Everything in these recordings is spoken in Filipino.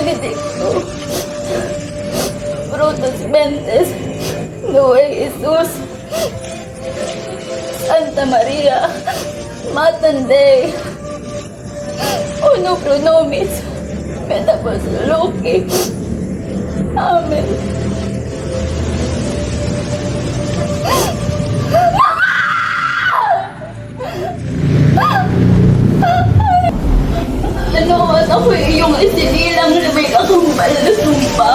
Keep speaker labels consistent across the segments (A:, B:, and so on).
A: Benedicto, Brutus Mentes, Noe Jesus, Santa Maria, Matande, Uno Pronomis, Metapos Loki. Amen. Ano at ako iyong isinilang na may kakambal na sumpa.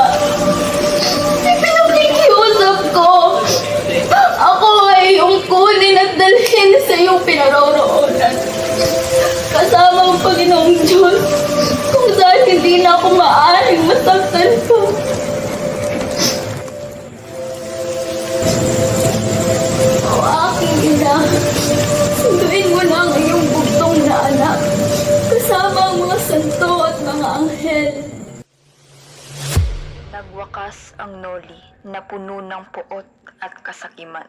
A: Ipinakikiusap ko. Ako ay iyong kunin at dalhin sa iyong pinaroroonan. Kasama ang Panginoong Diyos kung saan hindi na ako maaaring masaktan ko. O aking ina, sunduin mo na ang iyong bugtong na anak. Kasama ang mga santo at mga anghel.
B: Nagwakas ang Noli na puno ng puot at kasakiman.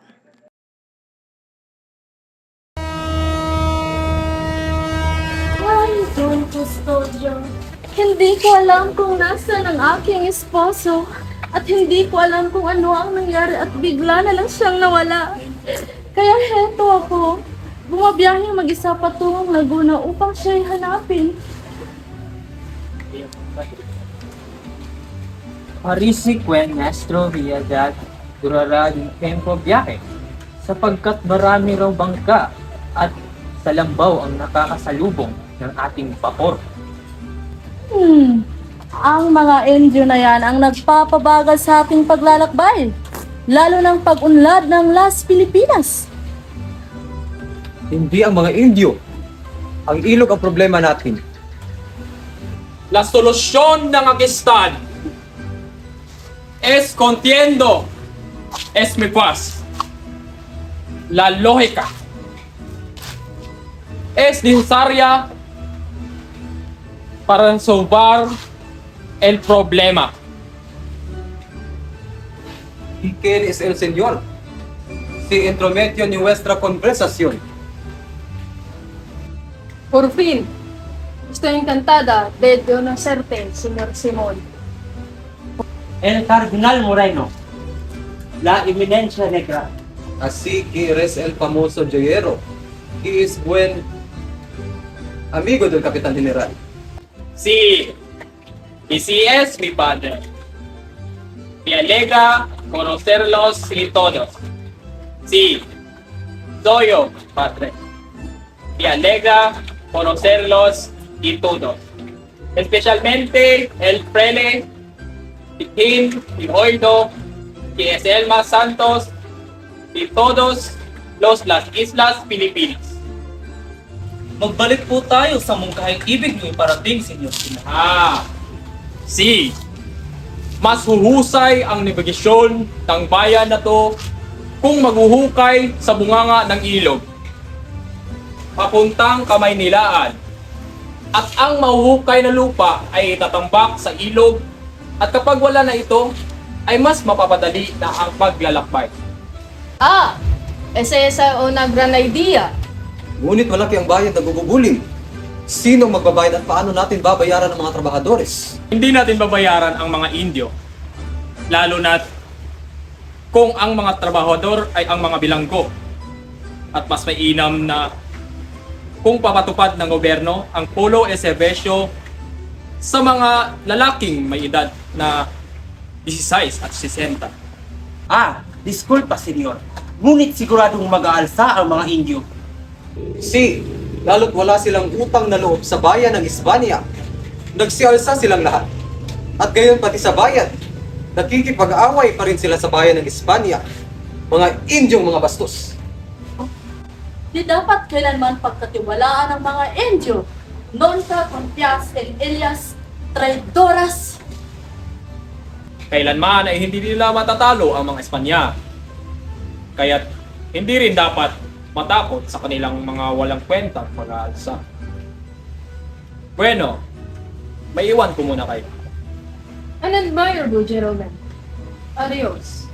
A: Ay, Don Custodio, hindi ko alam kung nasaan ang aking esposo at hindi ko alam kung ano ang nangyari at bigla na lang siyang nawala. Kaya heto ako, bumabiyaheng mag-isa patungong Laguna upang siya'y hanapin.
C: Parisique nuestro viajar durará yung tempo biyahe sapagkat marami raw bangka at salambaw ang nakakasalubong ng ating vapor.
A: Ang mga Indio na yan ang nagpapabagal sa ating paglalakbay, lalo ng pag-unlad ng Las Pilipinas.
D: Hindi ang mga Indio. Ang ilog ang problema natin.
E: La solución ng Akistan es contiendo, es mi paz. La lógica es necesaria para resolver el problema.
D: ¿Y quién es el Señor? Se entrometió en nuestra conversación.
F: Por fin, estoy encantada de conocerte, señor Simón.
C: El Cardinal Moreno, la Eminencia Negra.
D: Así que eres el famoso joyero, que es buen amigo del Capitán General.
E: Sí, y sí es mi padre. Me alegra conocerlos y todos. Sí, soy yo, padre. Me alegra conocerlos y todos. Especialmente el fraile Piquín y Oido, que es el más santos de todos las Islas Pilipinas.
C: Magbalik po tayo sa mungkahing ibig niyo iparating, Senyor Sina.
E: Sí. Mas huhusay ang nabigasyon ng bayan na to kung maghuhukay sa bunganga ng ilog. Papuntang Kamaynilaan. At ang mahuhukay na lupa ay itatambak sa ilog at kapag wala na ito, ay mas mapapadali na ang paglalakbay.
F: Esa es una gran idea.
D: Ngunit malaki ang bayad na gugugulin. Sino magbabayad at paano natin babayaran ang mga trabahadores?
E: Hindi natin babayaran ang mga Indio. Lalo na kung ang mga trabahador ay ang mga bilanggo. At mas mainam na kung papatupad ng gobyerno ang polo e serbesyo sa mga lalaking may edad na 16 at 60.
C: Disculpa, Senyor. Ngunit siguradong mag-aalsa ang mga Indio.
D: Si, lalo't wala silang utang na loob sa bayan ng Hispania. Nagsialsa silang lahat. At gayon pati sa bayan, nakikipag-away pa rin sila sa bayan ng Hispania. Mga Indyong mga bastos.
A: Di dapat kailanman pagkatiwalaan ng mga Indio. Nonca confias en ellas traidoras.
E: Kailanman ay hindi nila matatalo ang mga Espanya. Kaya't hindi rin dapat matakot sa kanilang mga walang kwentang pag-aalsa. Bueno, may iwan ko muna kayo.
F: An admirable gentleman. Adios.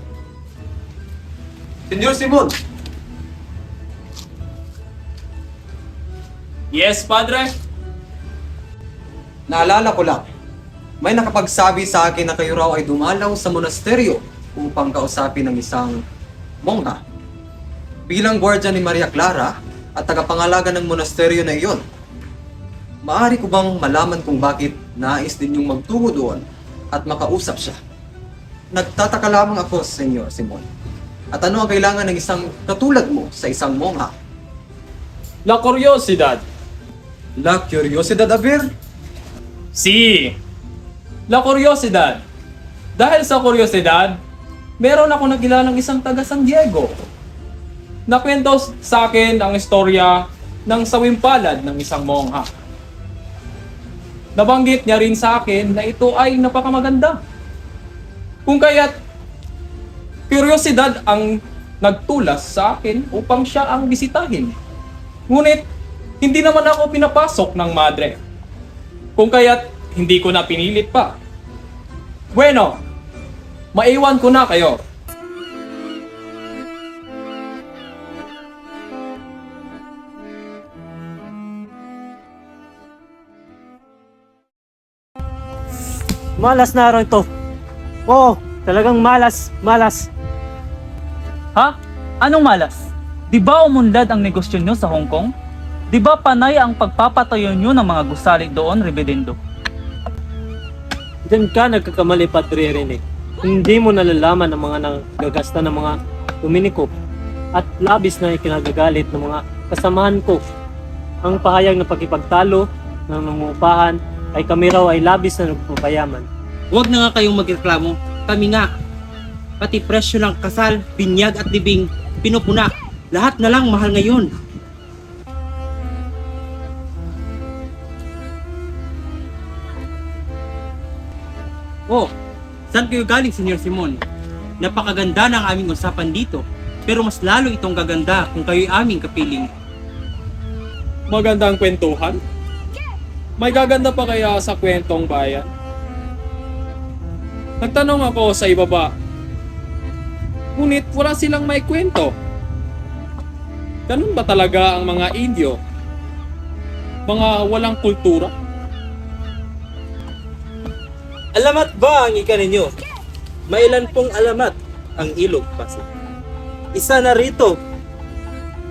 D: Senyor Simon,
E: Yes, Padre?
D: naalala ko lang, May nakapagsabi sa akin na kayo raw ay dumalaw sa monasteryo upang kausapin ng isang mongha. Bilang gwardya ni Maria Clara at tagapangalaga ng monasteryo na iyon, maaari ko bang malaman kung bakit nais din yung magtungo doon at makausap siya? Nagtataka lamang ako, Senyor Simon. At ano ang kailangan ng isang katulad mo sa isang mongha?
E: La curiosidad.
D: La curiosidad, Abir?
E: Si. La curiosidad. Dahil sa kuryosidad, meron ako nakilalang isang taga San Diego. Nakwento sa akin ang istorya ng sawimpalad ng isang mongha. Nabanggit niya rin sa akin na ito ay napakamaganda. Kung kaya't kuryosidad ang nagtulas sa akin upang siya ang bisitahin. Ngunit, hindi naman ako pinapasok ng madre. Kung kaya't hindi ko na pinilit pa. Bueno, maiwan ko na kayo.
G: Malas na araw ito. Oo, talagang malas, malas.
H: Ha? Anong malas? Di ba umunlad ang negosyo nyo sa Hong Kong? Di ba panay ang pagpapatayo nyo ng mga gusali doon, Rebedendo?
G: Diyan ka nagkakamali, Padre Rene. Hindi mo nalalaman ang mga nanggagasta ng mga Dominiko at labis na ikinagagalit ng mga kasamahan ko. Ang pahayag na pagkipagtalo ng nangungupahan ay kami raw ay labis na nagpapayaman.
I: Huwag na nga kayong magreklamo. Kami nga. Pati presyo ng kasal, binyag at libing, pinupuna. Lahat na lang mahal ngayon. Oh, saan kayo galing, Senyor Simon? Napakaganda ng aming usapan dito. Pero mas lalo itong gaganda kung kayo'y aming kapiling.
E: Magandang kwentuhan? May gaganda pa kaya sa kwentong bayan? Nagtanong ako sa ibaba. Ngunit wala silang may kwento. Ganun ba talaga ang mga Indio? Mga walang kultura?
I: Alamat ba ang ika ninyo? Mailan pong alamat ang ilog Pasig? Isa na rito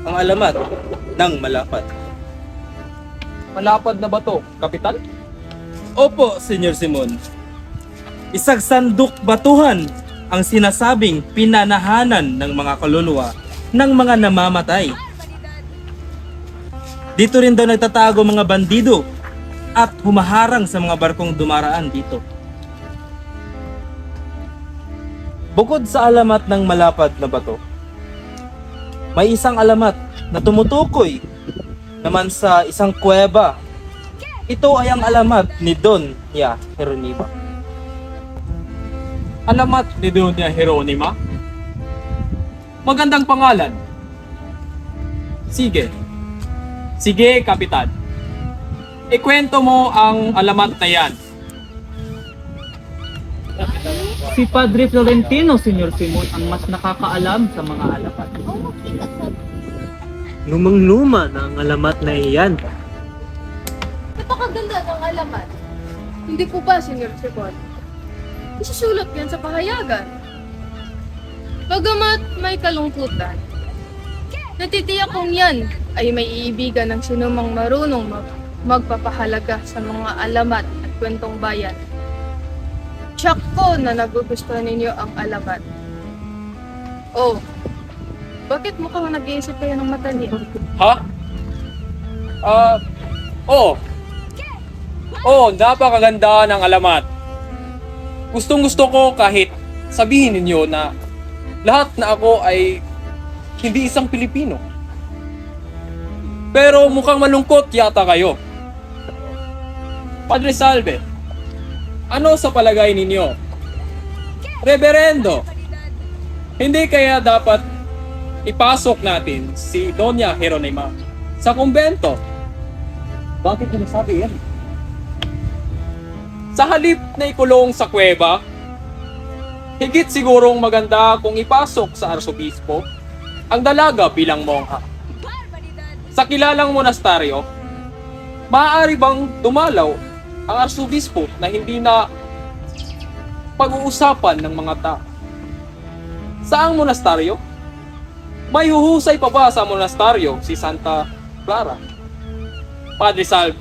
I: ang alamat ng Malapad.
E: Malapad na ba to, Kapitan?
I: Opo, Senyor Simon. Isang sanduk batuhan ang sinasabing pinanahanan ng mga kaluluwa ng mga namamatay. Dito rin daw nagtatago mga bandido at humaharang sa mga barkong dumaraan dito. Bukod sa alamat ng malapad na bato, may isang alamat na tumutukoy naman sa isang kuweba. Ito ay ang alamat ni Doña Jeronima.
E: Alamat ni Doña Jeronima? Magandang pangalan. Sige. Sige, Kapitan. Ikwento mo ang alamat na yan.
H: Si Padre Florentino, Senyor Simon, ang mas nakakaalam sa mga alamat.
G: Lumang-luma na ang alamat na iyan.
F: Napakaganda ng alamat. Hindi po ba, Senyor Simon? Isusulot yan sa pahayagan. Bagamat may kalungkutan, natitiyak kong yan ay may iibigan ng sinumang marunong magpapahalaga sa mga alamat at kwentong bayan. Tsak ko na nagugustuhan ninyo ang alamat. Oh, bakit mukhang nag-iisip kayo ng matalim?
E: Ha? Napakaganda ng alamat. Gustong-gusto ko kahit sabihin ninyo na lahat na ako ay hindi isang Pilipino. Pero mukhang malungkot yata kayo. Padre Salve, ano sa palagay ninyo? Reverendo, hindi kaya dapat ipasok natin si Doña Jeronima sa kumbento? Bakit mo nasabi yan? Sa halip na ikulong sa kuweba, higit sigurong maganda kung ipasok sa arsobispo ang dalaga bilang mongha. Sa kilalang monastaryo, maaari bang dumalaw ang arsobispo na hindi na pag-uusapan ng mga tao. Saang monastaryo? May huhusay pa ba sa monastaryo si Santa Clara? Padre Salvo,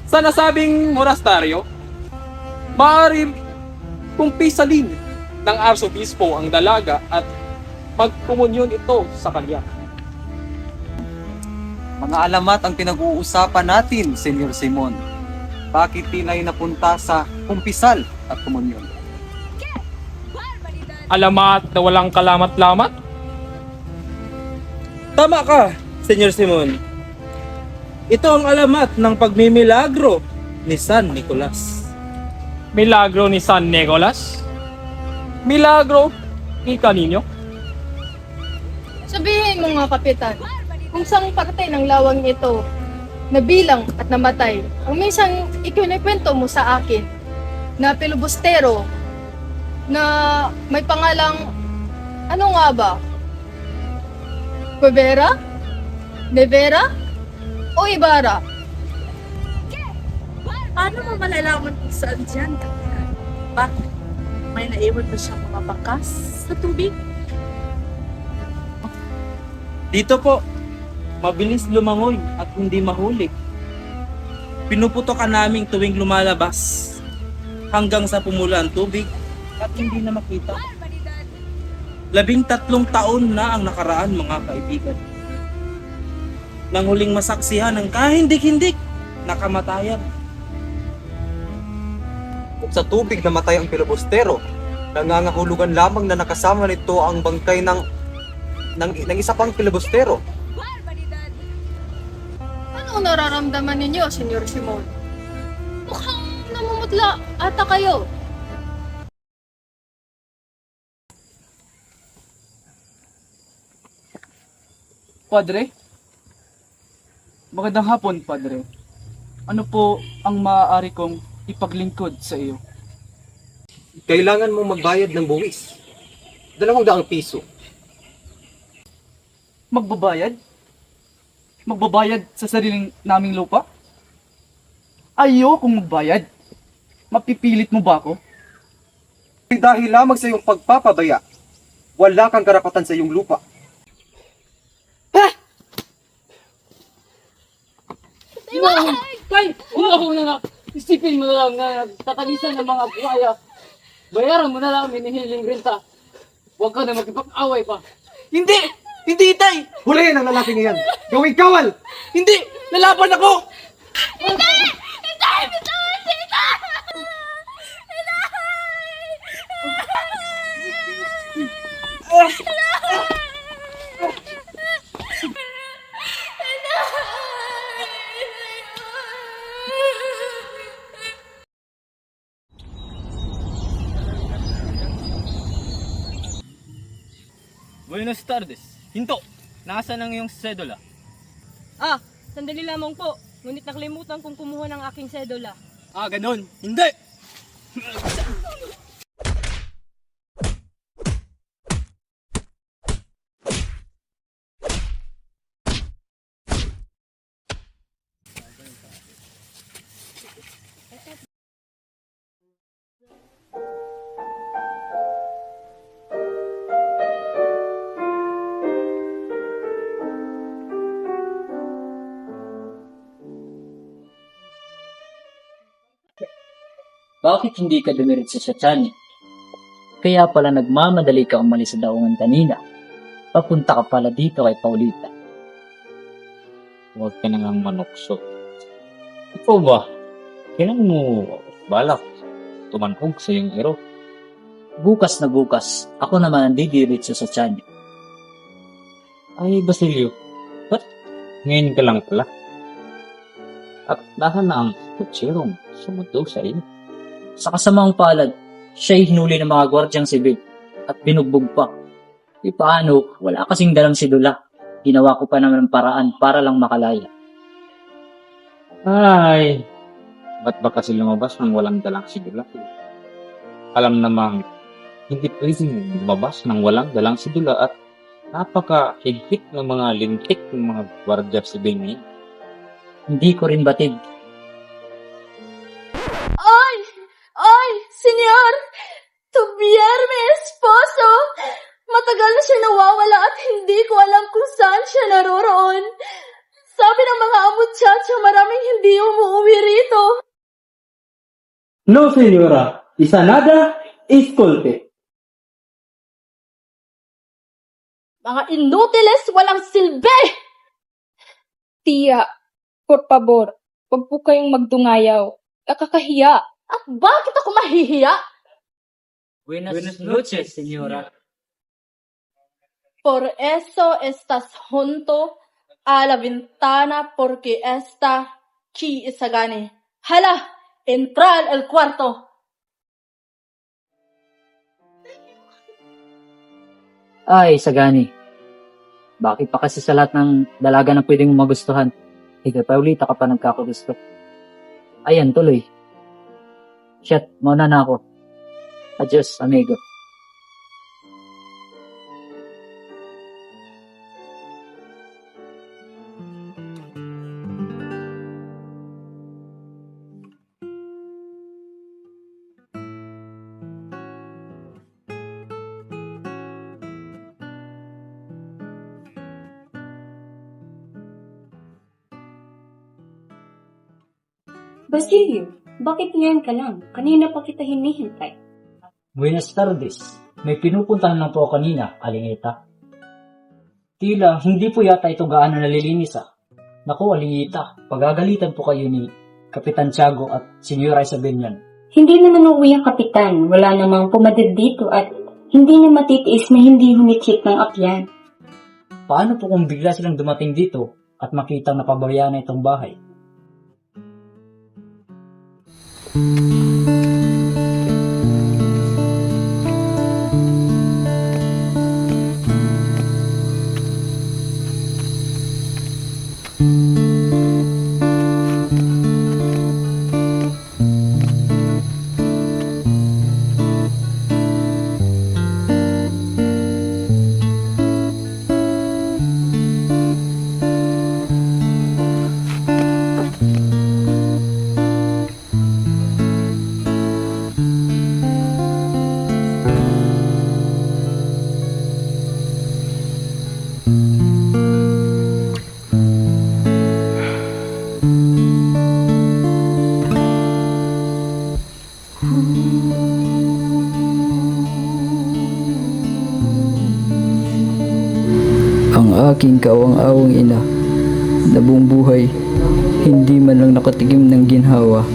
E: sa nasabing monastaryo, maaari kumpisalin ng arsobispo ang dalaga at magkomunyon ito sa kanya.
D: Mga alamat ang pinag-uusapan natin, Senyor Simon. Bakit tila'y napunta sa kumpisal at komunyon?
E: Alamat na walang kalamat-lamat?
I: Tama ka, Senyor Simon. Ito ang alamat ng pagmimilagro ni San Nicolas.
E: Milagro ni San Nicolas? Milagro ika ninyo?
F: Sabihin mo nga, Kapitan, kung saang parte ng lawang ito nabilang at namatay, ang minsan ikinikwento mo sa akin na pilibustero na may pangalang, ano nga ba? Cuevera? Nevera? O Ibarra?
A: Paano mo malalaman kung saan dyan, Kapitan? Bakit? May naiwan ba siyang mga bakas sa tubig?
I: Dito po, mabilis lumangoy at hindi mahuli. Pinuputokan namin tuwing lumalabas hanggang sa pumula ang tubig at hindi na makita. 13 taon na ang nakaraan, mga kaibigan. Nang huling masaksihan ng kahindik-hindik na kamatayan.
D: Kung sa tubig namatay ang pilibustero, nangangahulugan lamang na nakasama nito ang bangkay ng isa pang pilibustero.
F: Ano nararamdaman ninyo, Senyor Simon? Mukhang namumutla ata kayo.
H: Padre? Magandang hapon, Padre. Ano po ang maaari kong ipaglingkod sa iyo?
D: Kailangan mong magbayad ng buwis. 200 piso.
H: Magbabayad? Magbabayad sa sariling naming lupa? Ayokong magbayad. Mapipilit mo ba ako?
D: Dahil lamang sa iyong pagpapabaya, wala kang karapatan sa iyong lupa.
J: Kay, wala ko na nga. Isipin mo na lang na tatalisan ng mga buhaya. Bayaran mo na lang ang hinihiling renta. Huwag ka na magkipag-away pa.
I: Hindi! Hindi, Itay!
D: Hulihin ang lalaking iyan! Gawing kawal!
I: Hindi! Lalaban ako!
C: Buenos tardes. Hinto! Nasaan ang iyong sedula?
J: Ah, sandali lamang po. Ngunit nakalimutan kong kumuha ng aking sedula.
C: Ah, ganun. Hindi!
K: Bakit hindi ka dumiretso sa tiyan? Kaya pala nagmamadali ka umalis sa daungan kanina. Papunta ka pala dito kay Paulita.
L: Huwag ka na ngang manukso. Ikaw ba? Kailan mo balak tumanhog sa iyong iro?
K: Bukas na bukas, ako naman ang didiretso sa tiyan.
L: Ay, Basilio, ba't ngayon ka lang pala? At nahan na ang kutserong sumundo sa iyo.
K: Sa kasamang palad, siya'y hinuli ng mga gwardyang sibil at binugbog pa. Di paano, wala kasing dalang sidula. Ginawa ko pa naman ng paraan para lang makalaya.
L: Ay, ba't ba kasi lumabas ng walang dalang sidula? Alam namang hindi pwedeng lumabas ng walang dalang sidula at napaka-higpit ng mga lintik ng mga gwardiya sibil niya.
K: Hindi ko rin batid.
A: hindi ko alam kung saan siya naroroon. Sabi ng mga amutsyatsa, maraming hindi umuwi rito.
G: No, senyora. Isa nada, iscolpe.
A: Mga inutiles, walang silbi!
F: Tia, por favor, huwag po kayong magdungayaw. Nakakahiya.
A: At bakit ako mahihiya?
K: Buenas noches, señora.
A: Por eso estás junto a la ventana porque esta aquí isagani. Hala, entrar al cuarto.
K: Ay, Sagani. Bakit pa kasi sa lahat ng dalaga na pwedeng mong magustuhan? Ikaw pa ulit ka pa nagkakagusto. Ayan, tuloy. Shit, mauna na ako. Adios, amigo.
M: Basilio, bakit ngayon ka lang? Kanina pa kita hinihintay.
K: Buenas tardes. May pinupuntahan lang po ako kanina, Alingita. Tila, hindi po yata ito gaano nalilinis Naku, Alingita, pagagalitan po kayo ni Kapitan Tiago at Senyora Isabel niyan.
M: Hindi naman uuwi ang kapitan. Wala namang pumadid dito at hindi na matitiis na hindi humitsik ng apyan.
K: Paano po kung bigla silang dumating dito at makitang napabayaan na itong bahay?
N: Ang aking kaawang-awang ina na buong buhay hindi man lang nakatikim ng ginhawa.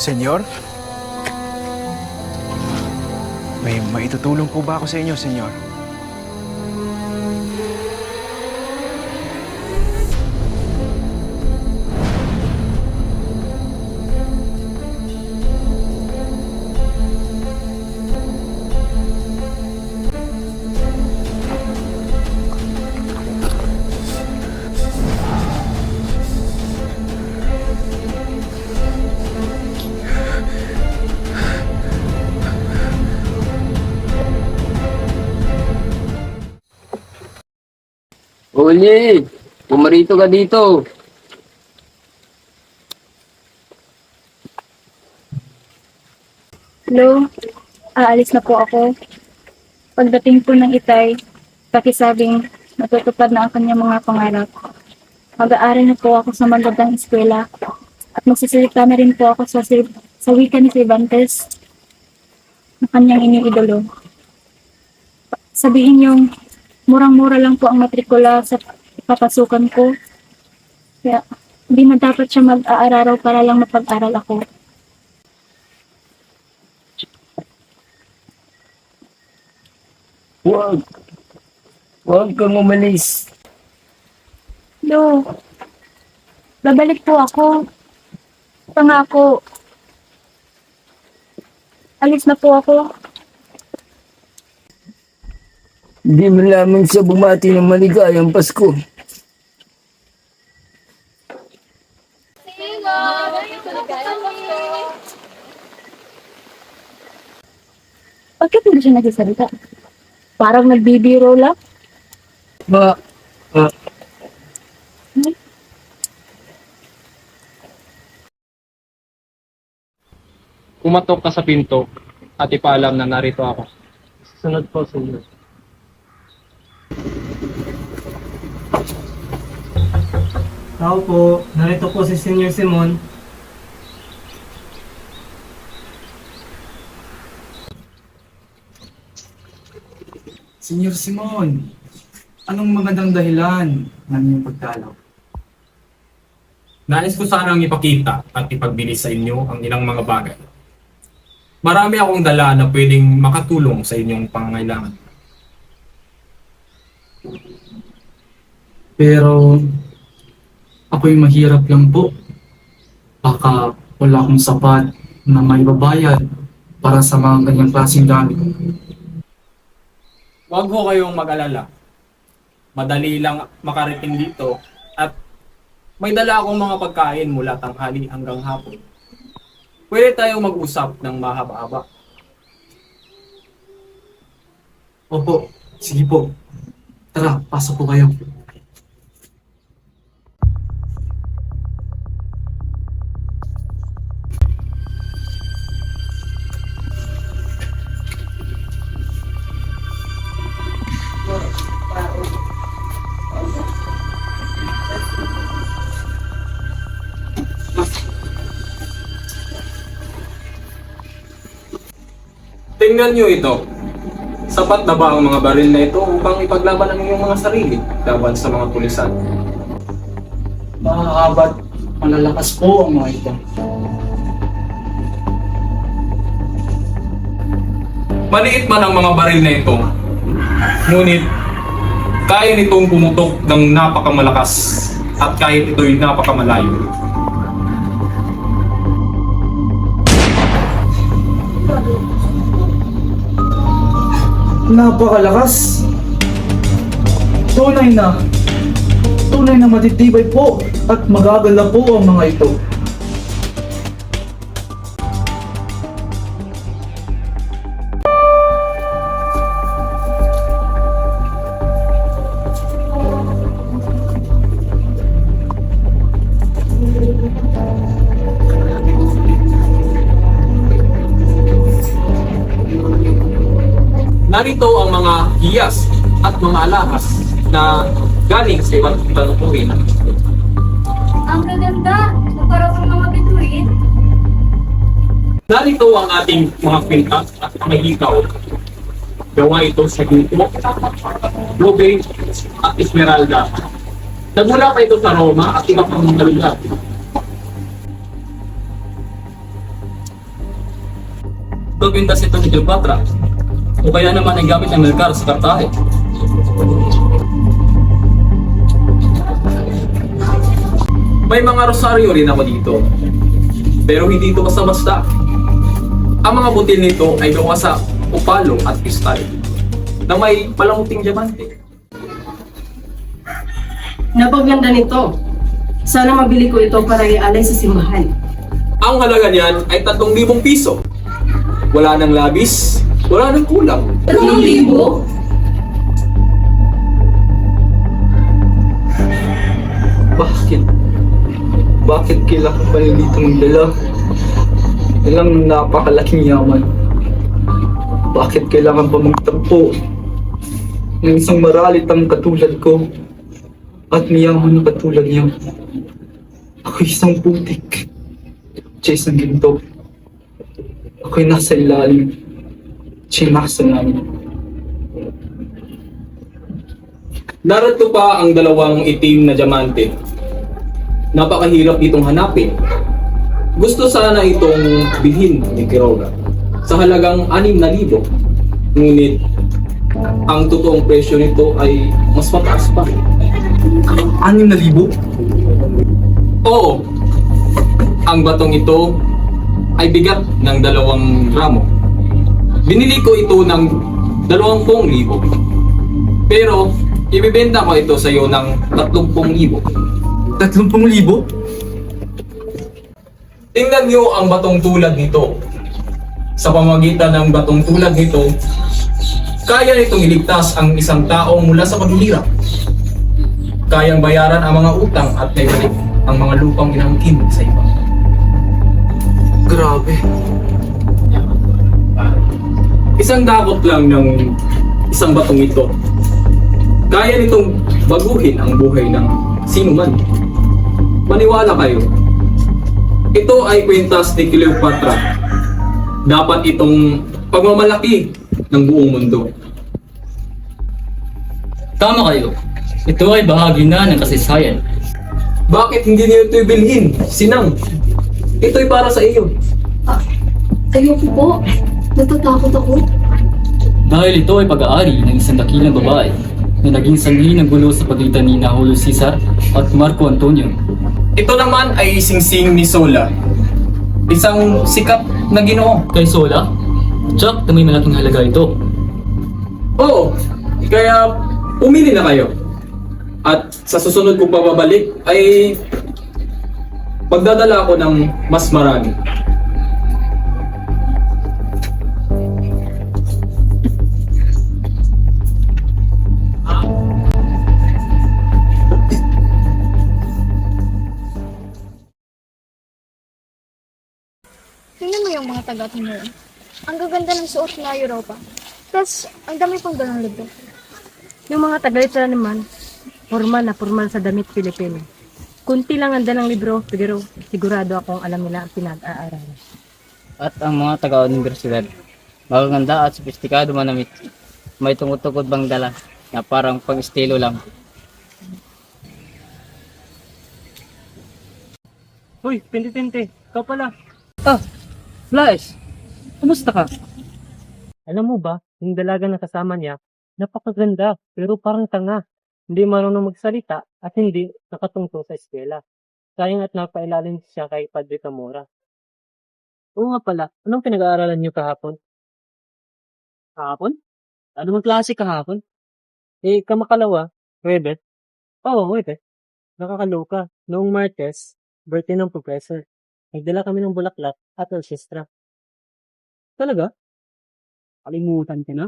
O: Senyor? May maitutulong po ba ako sa inyo, senyor?
J: Noli, pumarito ka dito.
P: Hello, aalis na po ako. Pagdating po ng Itay, pakisabing natutupad na ang kanyang mga pangarap. Mag-aaral na po ako sa magandang eskwela at magsisilita na rin po ako sa wika ni Cervantes na kanyang iniidolo. Sabihin niyong murang-mura lang po ang matrikula sa papasukan ko. Kaya hindi na dapat siya mag-aararaw para lang mapag-aral ako.
J: Huwag kang umalis.
P: Lo, babalik po ako. Pangako. Alis na po ako.
J: Hindi mo lamang siya bumati ng maligayang Pasko.
P: Bakit hindi siya nagsasalita? Parang nagbibiro lang.
E: Kumatok ka sa pinto at ipaalam na narito ako.
G: Sunod po, Senyor. Tao po, narito po si Senyor Simon.
O: Senyor Simon, anong magandang dahilan ng iyong pagdalaw?
E: Nais ko sanang ipakita at ipagbili sa inyo ang ilang mga bagay. Marami akong dala na pwedeng makatulong sa inyong pangangailangan.
O: Pero ako'y mahirap lang po. Baka wala akong sapat na may babayad para sa mga ganyang klaseng gamit.
E: Huwag ho kayong mag-alala. Madali lang makarating dito at may dala akong mga pagkain mula tanghali hanggang hapon. Pwede tayong mag-usap ng mahaba-haba.
O: Opo, sige po. Tara, pasok po kayo.
E: Tingnan nyo ito. Sapat na ba ang mga baril na ito upang ipaglaban ang inyong mga sarili laban sa mga pulisan?
O: Mahahabat, malalakas po ang mga ito.
E: Maliit man ang mga baril na ito, ngunit kaya nitong pumutok ng napakamalakas at kahit ito'y napakamalayo.
I: Napakalakas. Tunay na matitibay po at magagala po ang mga ito.
E: Narito ang mga hiyas at mga alahas na galing sa ibang tanukuhin.
A: Ang gaganda! Naparang mga bituin.
E: Narito ang ating mga pinta at mga hikaw. Gawa ito sa ginto, ruby at esmeralda. Nagmula pa ito sa Roma at iba pang mga lugar. Pagpintas ito ni Cleopatra, o kaya naman ay gamit ng Melgar sa Cartago. May mga rosaryo rin ako dito, pero hindi ito basta-basta. Ang mga butil nito ay gawa sa upalo at kristal na may palamuting diamante.
Q: Napaganda nito. Sana mabili ko ito para ialay sa simbahan.
E: Ang halaga niyan ay 3,000 piso. Wala nang labis, wala nang kulang.
Q: 3,000?
O: Bakit? Bakit kailangan pa rin dito magdala? Ilang napakalaking yaman. Bakit kailangan pa magtampo ng isang maralitang katulad ko at mayaman na katulad niya? Ako isang putik. Siya isang ginto. Ako'y nasa ilalim. Siya nasa langit.
E: Narito pa ang dalawang itim na diamante. Napakahirap itong hanapin. Gusto sana itong bilhin ni Quiroga sa halagang 6,000. Ngunit ang totoong presyo nito ay mas mataas pa.
O: 6,000?
E: Oo. Ang batong ito ay bigat ng 2 gramo. Binili ko ito ng 20,000. Pero ibibenta ko ito sa iyo ng 30,000.
O: 30,000?
E: Tingnan niyo ang batong tulad nito. Sa pamamagitan ng batong tulad nito, kaya nitong iligtas ang isang tao mula sa paghihirap. Kayang bayaran ang mga utang at naibalik ang mga lupang inangkin sa iba.
O: Grabe.
E: Isang dakot lang ng isang batong ito. Kaya nitong baguhin ang buhay ng sino man. Maniwala kayo. Ito ay kwintas ni Cleopatra. Dapat itong pagmamalaki ng buong mundo.
J: Tama kayo. Ito ay bahagi na ng kasaysayan.
E: Bakit hindi niyo ito ibilhin? Sinang, ito'y para sa iyo.
A: Ayoko po. Natatakot ako.
J: Dahil ito ay pag-aari ng isang dakilang babae na naging sanhi ng gulo sa pagitan ni Julio Cesar at Marco Antonio.
E: Ito naman ay singsing ni Sola. Isang sikat na ginoo.
J: Kay Sola? Tsak na may malaking halaga ito.
E: Oo, kaya pumili na kayo. At sa susunod kong pababalik ay pagdadala ko ng mas marami.
P: Tingnan mo yung mga taga-Timor. Ang gaganda ng suot na Europa. Tapos, ang dami pang ganang libro.
Q: Yung mga taga-Litra naman, formal na formal sa damit Pilipino. Kunti lang ang dalang libro, pero sigurado akong alam nila ang pinag-aaralan.
J: At ang mga taga-universidad, magaganda at sophisticado manamit. May tungkod-tungkod bang dala na parang pang-estilo lang.
G: Uy, Pinti-Pinti, ikaw pala.
J: Flash! Kumusta ka?
G: Alam mo ba, yung dalaga na kasama niya, napakaganda, pero parang tanga. Hindi marunong magsalita at hindi nakatungtong sa eskwela. Sayang at napailalim siya kay Padre Camora. Oo nga pala, anong pinag-aaralan niyo kahapon? Kahapon? Ano mang klase kahapon? Kamakalawa, Webet? Oo, Webet. Nakakaloka. Noong Martes, birthday ng professor. Nagdala kami ng bulaklak at orchestra. Talaga? Kalimutan ka na?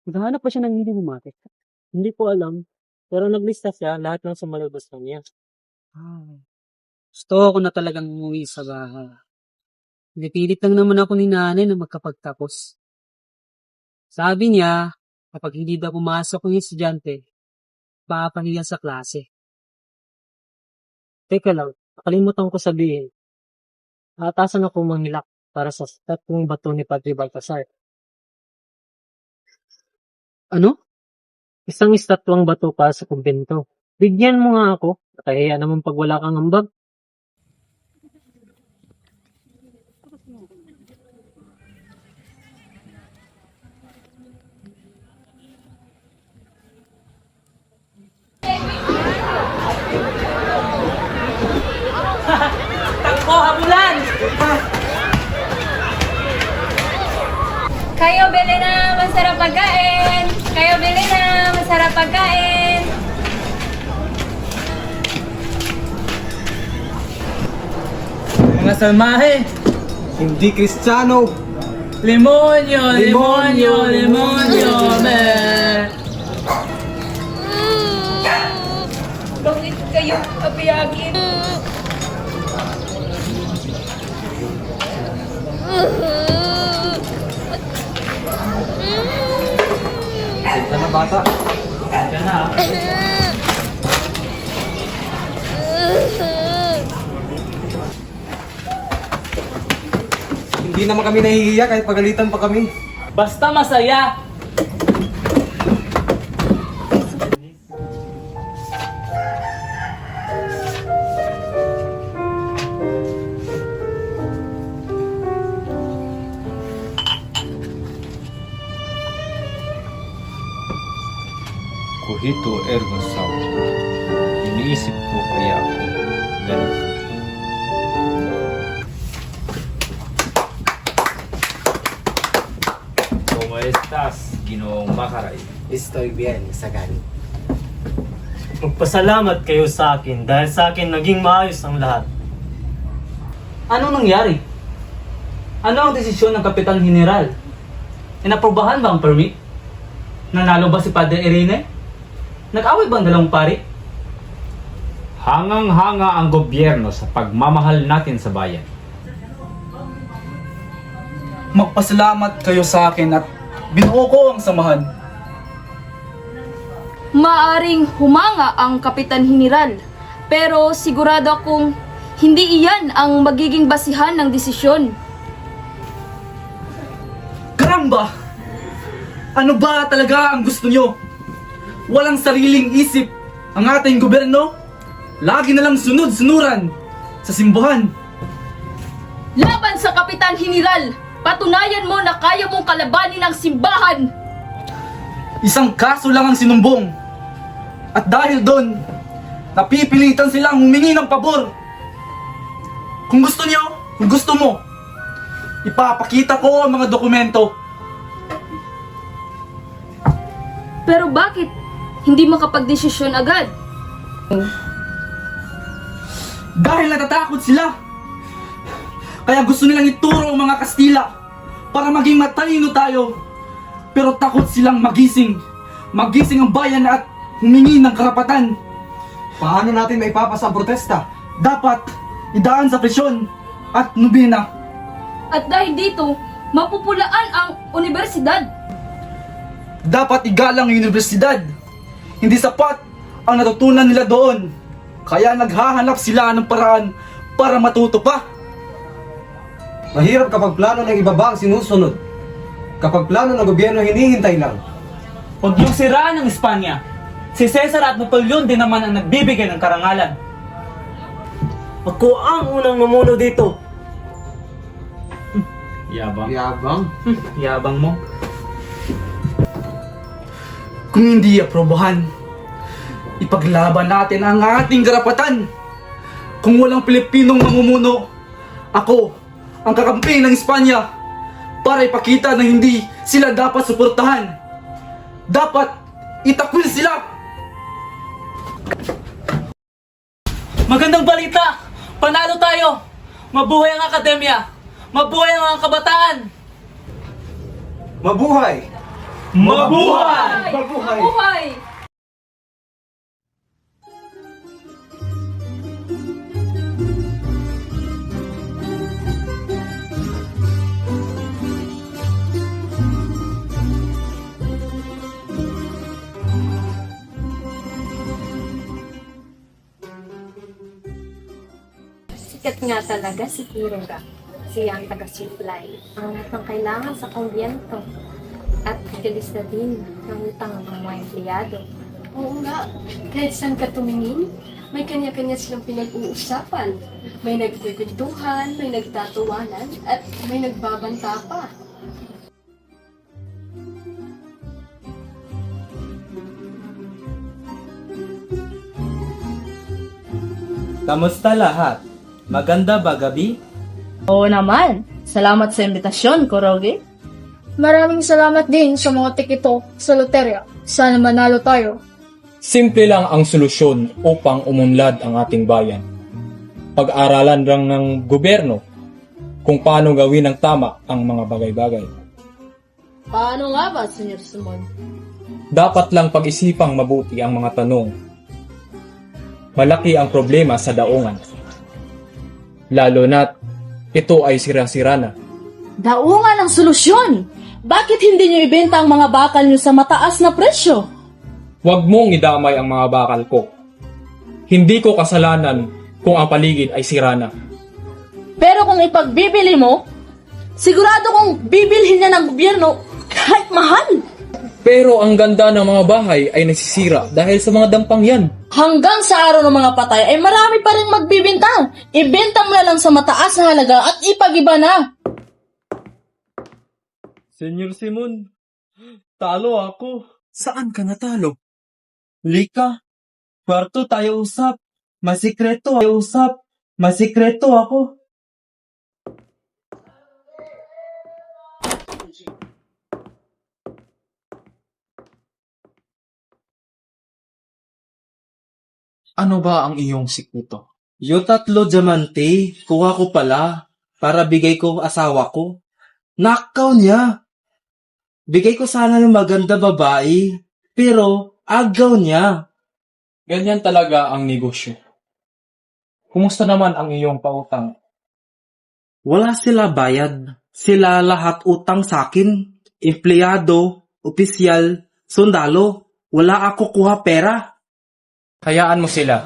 G: Maghahanap pa siya ng hindi bumati. Hindi ko alam, pero naglista siya lahat ng sumalabas na niya.
J: Gusto ko na talagang umuwi sa bahay. Pinipilit lang naman ako ni nanay na magkapagtapos. Sabi niya, kapag hindi daw pumasok ng estudyante, papahiya sa klase.
G: Teka lang, nakalimutan ko sabihin. Atasan ako manghilak para sa tatlong bato ni Padre Baltasar.
J: Ano?
G: Isang estatwang bato para sa kumbento. Bigyan mo nga ako. Nakahiya naman pag wala kang ambag.
A: Takbo, habulan! Kayo bili na masarap pagkain! Kayo bili na masarap pagkain!
H: Mga salmahe!
D: Hindi Kristiyano!
H: Limonyo! Limonyo! Limonyo!
A: Pabiyakin.
D: Ganda na bata.
C: Diyan na.
D: Hindi naman kami nahihiya kahit pagalitan pa kami.
H: Basta masaya.
L: Cogito ergo sum. Iniisip ko kaya ako ganito. ¿Cómo estás, Ginoong Makaray?
J: Estoy bien, Sagani.
G: Magpasalamat kayo sa akin dahil sa akin naging maayos ang lahat.
H: Anong nangyari? Ano ang desisyon ng Kapitan General? Inaprobahan ba ang permit? Nanalo ba si Padre Irene? Nag-away ba ang dalawang pari?
L: Hangang-hanga ang gobyerno sa pagmamahal natin sa bayan.
O: Magpasalamat kayo sa akin at binuo ko ang samahan.
A: Maaring humanga ang Kapitan General, pero sigurado akong hindi iyan ang magiging basihan ng desisyon.
O: Karamba! Ano ba talaga ang gusto nyo? Walang sariling isip ang ating gobyerno? Lagi na lang sunod-sunuran sa simbahan.
A: Laban sa Kapitan General! Patunayan mo na kaya mong kalabanin ang simbahan!
O: Isang kaso lang ang sinumbong. At dahil doon, napipilitan silang humingi ng pabor. Kung gusto nyo, kung gusto mo, ipapakita ko ang mga dokumento.
A: Pero bakit hindi makapagdesisyon agad?
O: Dahil natatakot sila. Kaya gusto nilang ituro ang mga Kastila para maging matalino tayo. Pero takot silang magising. Magising ang bayan at humingi ng karapatan.
D: Paano natin maipapasa ang protesta?
O: Dapat idaan sa presyon at nobena.
A: At dahil dito, mapupulaan ang universidad.
O: Dapat igalang ang universidad. Hindi sapat ang natutunan nila doon. Kaya naghahanap sila ng paraan para matuto pa.
D: Mahirap kapag plano ng ibaba ang sinusunod. Kapag plano ng gobyerno hinihintay lang.
H: Huwag niyong siraan ng Espanya. Si Cesar at Napoleon din naman ang nagbibigay ng karangalan.
G: Ako ang unang mamuno dito.
L: Yabang.
H: Yabang mo.
O: Kung hindi aprobahan, ipaglaban natin ang ating karapatan. Kung walang Pilipinong mamumuno, ako ang kakampi ng Espanya para ipakita na hindi sila dapat suportahan. Dapat itakwil sila.
H: Magandang balita! Panalo tayo! Mabuhay ang akademya! Mabuhay ang mga kabataan!
D: Mabuhay!
H: Mabuhay!
D: Mabuhay!
A: Mabuhay!
P: Sikat nga talaga si Kiruga. Siya ang taga-supply. Ang lahat ng kailangan sa kumbiyento. At galis na din ng utang ng mga empleyado.
R: Oo nga, kahit saan ka tumingin, may kanya-kanya silang pinag-uusapan. May nagkikwentuhan, may nagtatawanan, at may nagbabanta pa.
I: Kamusta lahat? Maganda ba gabi?
A: Oo naman. Salamat sa imbitasyon, Kurogi.
F: Maraming salamat din sa mga tikito sa loterya. Sana manalo tayo.
E: Simple lang ang solusyon upang umunlad ang ating bayan. Pag-aralan lang ng gobyerno kung paano gawin ng tama ang mga bagay-bagay.
A: Paano nga ba, Sr. Simon?
E: Dapat lang pag-isipang mabuti ang mga tanong. malaki ang problema sa daungan. Lalo na't ito ay sira-sira na.
A: Daungan ang solusyon! Bakit hindi niyo ibenta ang mga bakal niyo sa mataas na presyo?
E: Huwag mong idamay ang mga bakal ko. Hindi ko kasalanan kung ang paligid ay sira na.
A: Pero kung ipagbibili mo, sigurado kong bibilhin niya ng gobyerno kahit mahal.
E: Pero ang ganda ng mga bahay ay nasisira dahil sa mga dampang yan.
A: Hanggang sa araw ng mga patay ay marami pa rin magbibintang. Ibenta mo na lang sa mataas na halaga at ipag-iba na.
G: Senyor Simon, talo ako.
I: Saan ka natalo? Lika, kwarto tayo usap. Masikreto tayo usap. Masikreto ako.
E: Ano ba ang iyong sikreto?
I: Yung 3 diamante, kuha ko pala para bigay ko asawa ko. Nakaw niya. Bigay ko sana ng maganda babae, pero agaw niya.
E: Ganyan talaga ang negosyo. Kumusta naman ang iyong pautang?
I: Wala sila bayad. Sila lahat utang sa akin. Empleyado, opisyal, sundalo. Wala ako kuha pera.
E: Hayaan mo sila.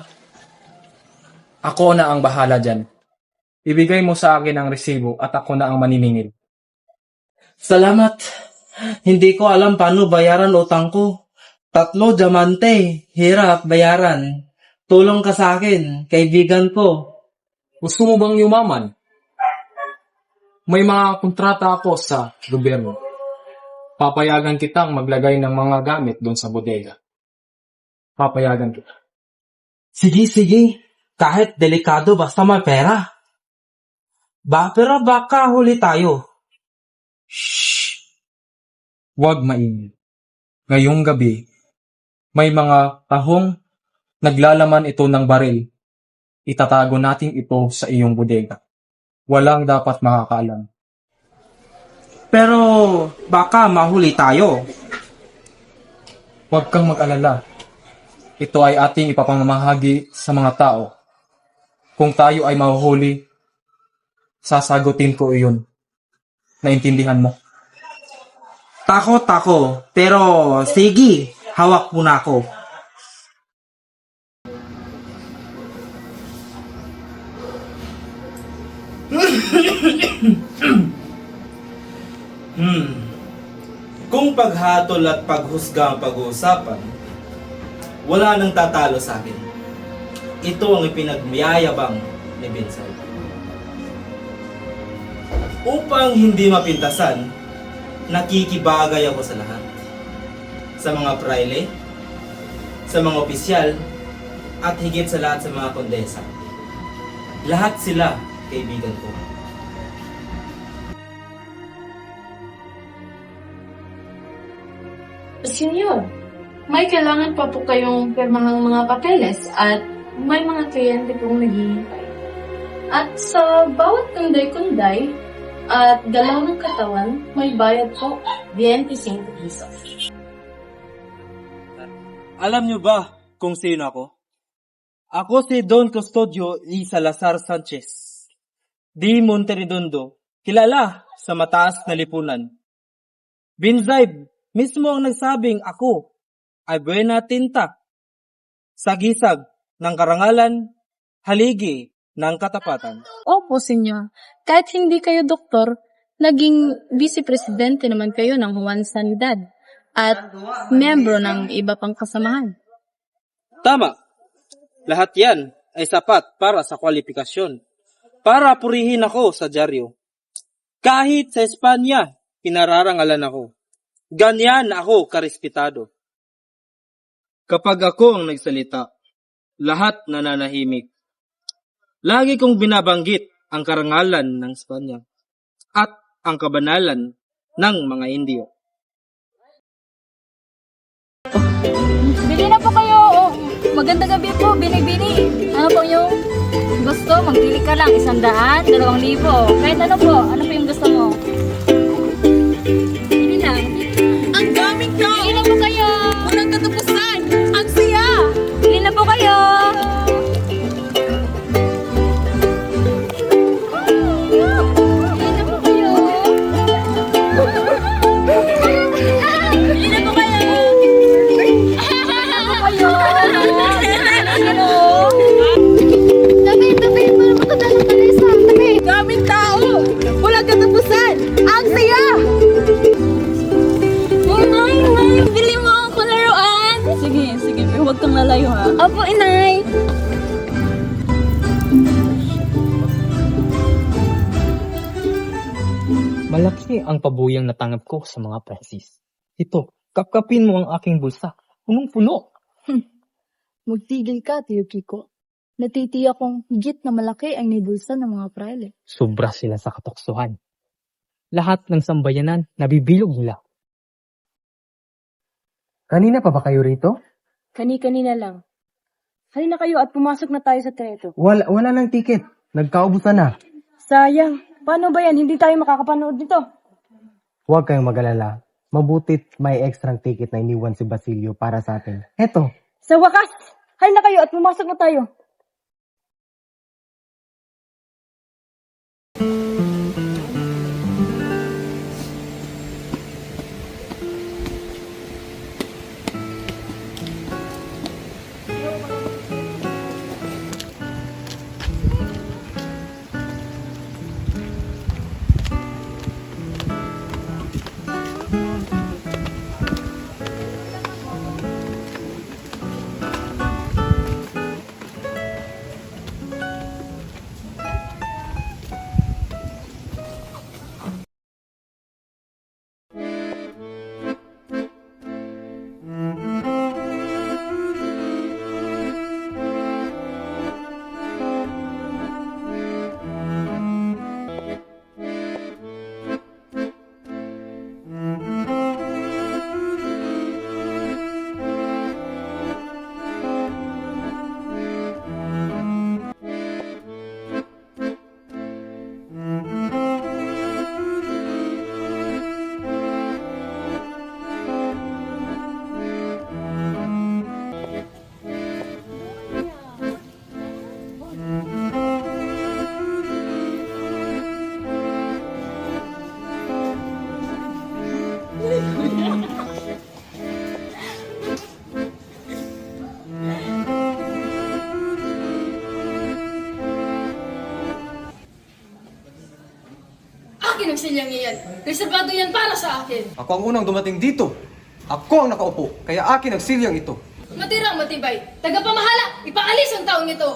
E: Ako na ang bahala dyan. Ibigay mo sa akin ang resibo at ako na ang maniningil.
I: Salamat. Hindi ko alam paano bayaran utang ko. 3 diamante. Hirap bayaran. Tulong ka sa akin, kaibigan ko.
E: Gusto mo bang yumaman? May mga kontrata ako sa gobyerno. Papayagan kitang maglagay ng mga gamit doon sa bodega. Papayagan kita.
I: Sige. Kahit delikado basta may pera. Pero baka huli tayo.
E: Huwag maingay. Ngayong gabi, may mga tahong naglalaman ito ng baril. Itatago natin ito sa iyong bodega. Walang dapat makakaalam.
I: Pero baka mahuli tayo.
E: Huwag kang mag-alala. Ito ay ating ipapamahagi sa mga tao. Kung tayo ay mahuhuli, sasagutin ko iyon. Naintindihan mo?
I: Takot ako, pero sige, hawak muna ako. Kung paghatol at paghusga ang pag-uusapan, wala nang tatalo sa akin. Ito ang ipinagmayayabang ni Vincent. Upang hindi mapintasan, nakikibagay ako sa lahat. Sa mga praile, sa mga opisyal, at higit sa lahat sa mga kondesa. Lahat sila kaibigan ko.
A: Senyor, may kailangan pa po kayong pirmahang mga papeles at may mga kliyente pong naghihintay. At sa bawat kunday-kunday at galaw ng katawan, may bayad po 25 pesos.
I: Alam niyo ba kung sino ako? Ako si Don Custodio y Salazar Sanchez. Di Monteredondo, kilala sa mataas na lipunan. Binzaib, mismo ang nagsabing ako ay buena tinta. Sagisag ng karangalan, haligi ng katapatan.
F: Opo, senyor. Kahit hindi kayo doktor, naging vice-presidente naman kayo ng Juan Sanidad at membro ng iba pang kasamahan.
I: Tama. Lahat yan ay sapat para sa kwalifikasyon. Para purihin ako sa dyaryo. Kahit sa Espanya, pinararangalan ako. Ganyan ako karespetado. Kapag ako ang nagsalita, lahat nananahimik. Lagi kong binabanggit ang karangalan ng Espanya at ang kabanalan ng mga Indio.
P: Bili na po kayo. Magandang gabi po, bini-bini. Ano po yung gusto? Magpili ka lang, 100, 2,000. Kahit ano po yung gusto mo? Bili lang.
A: Ang daming tao!
P: Bili na po kayo.
A: Walang katapusan! Ang saya!
P: Bili na po kayo.
A: Inay, bili mo ako laruan. Sige, pero huwag kang lalayo ha. Opo, inay.
C: Malaki ang pabuyang natanggap ko sa mga Francis. Ito, kapkapin mo ang aking bulsa. Punong-puno.
P: Magtigil ka, Tiyo Kiko. Natitiyak kong higit na malaki ang nibulsa ng mga praile.
C: Sobra sila sa katoksuhan. Lahat ng sambayanan, nabibilog nila.
S: Kanina pa ba kayo rito?
Q: Kani-kanina lang. Halina kayo at pumasok na tayo sa treto.
S: Wala ng ticket. Nagkaubusan na.
Q: Sayang. Paano ba yan? Hindi tayo makakapanood nito.
S: Huwag kayong mag-alala. Mabutit may extra ticket na iniwan si Basilio para sa atin. Eto.
Q: Sa wakas! Halina kayo at pumasok na tayo.
F: Akin ang silyang iyan. Reservado yan para sa akin.
D: Ako ang unang dumating dito. Ako ang nakaupo, kaya akin ang silyang ito.
F: Matirang matibay. Tagapamahala, ipaalis ang taong ito.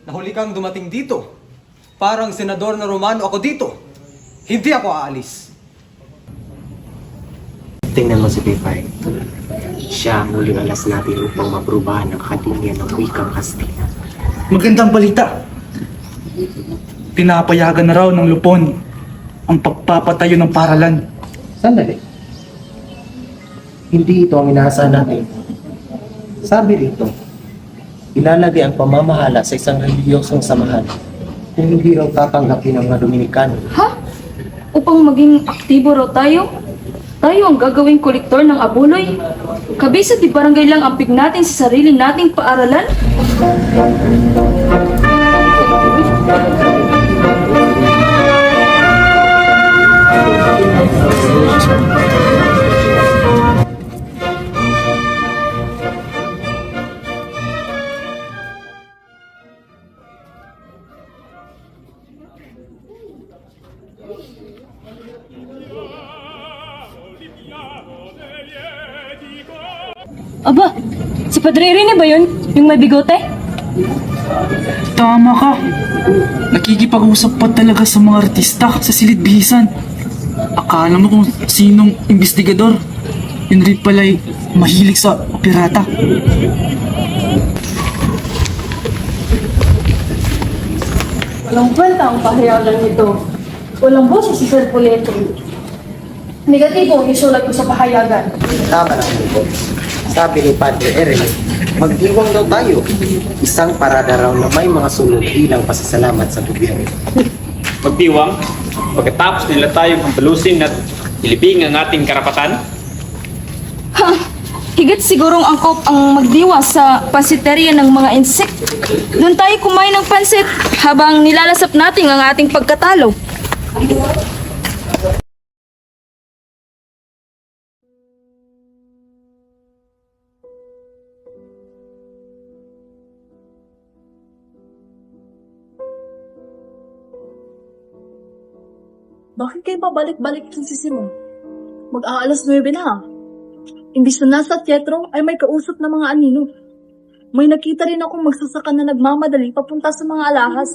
D: Nahuli kang dumating dito. Parang senador na Romano ako dito. Hindi ako aalis.
T: Tingnan mo si Pipay. Siya ang muling alas natin upang maprubahan ang akademya ng wikang Kastila.
O: Magandang balita. Pinapayagan na raw ng Lupon ang pagpapatayo ng paralan.
T: Sandali. Hindi ito ang inaasahan natin. Sabi rito, ilalagay ang pamamahala sa isang reliyosong samahan kung hindi raw tatanggapin ang mga Dominikano.
A: Ha? Upang maging aktibo raw tayo? Tayo ang gagawing kolektor ng abuloy? Kabisa di barangay lang ang pig natin sa sarili nating paaralan?
P: Aba, si Padre Rene ba yun? Yung may bigote?
O: Tama ka. Nakikipag-usap pa talaga sa mga artista sa silid bihisan. Akala mo kung sinong investigador. Yun rin pala'y mahilig sa pirata.
A: Walang kwenta ang pahayagan nito. Walang boses si Sir Puleto. Negatibo ang isulat ko sa pahayagan.
T: Tama na po. Sabi ni Padre Eren, mag-iwang daw tayo. Isang parada raw na may mga sulod bilang pasasalamat sa gobyerno.
E: Magdiwang, pagkatapos nila tayong hampalusin at ilibing ang ating karapatan?
A: Ha! Higit sigurong angkop ang magdiwa sa pansiteria ng mga insect. Doon tayo kumain ng pansit habang nilalasap natin ang ating pagkatalo.
U: Bakit kayo pabalik-balik yung sisi mo? Mag-aalas 9 na. Imbis na nasa teatro ay may kausap na mga anino. May nakita rin akong magsasaka na nagmamadali papunta sa mga alahas.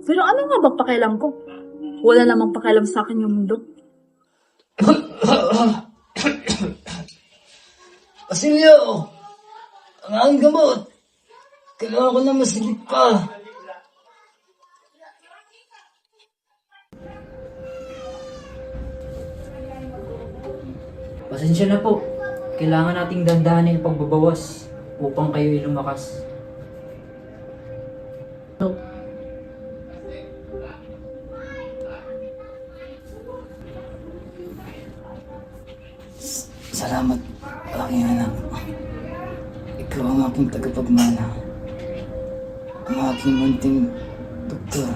U: Pero ano nga ba pakialam ko? Wala namang pakialam sa akin yung mundo.
V: Basilio! Ang aking gamot! Kailangan ko na masigit pa.
N: Pasensya na po. Kailangan nating dandahanin ang pagbabawas upang kayo ay lumakas.
V: Salamat, aking anak. Ikaw ang aking tagapagmana. Ang aking munting doktor.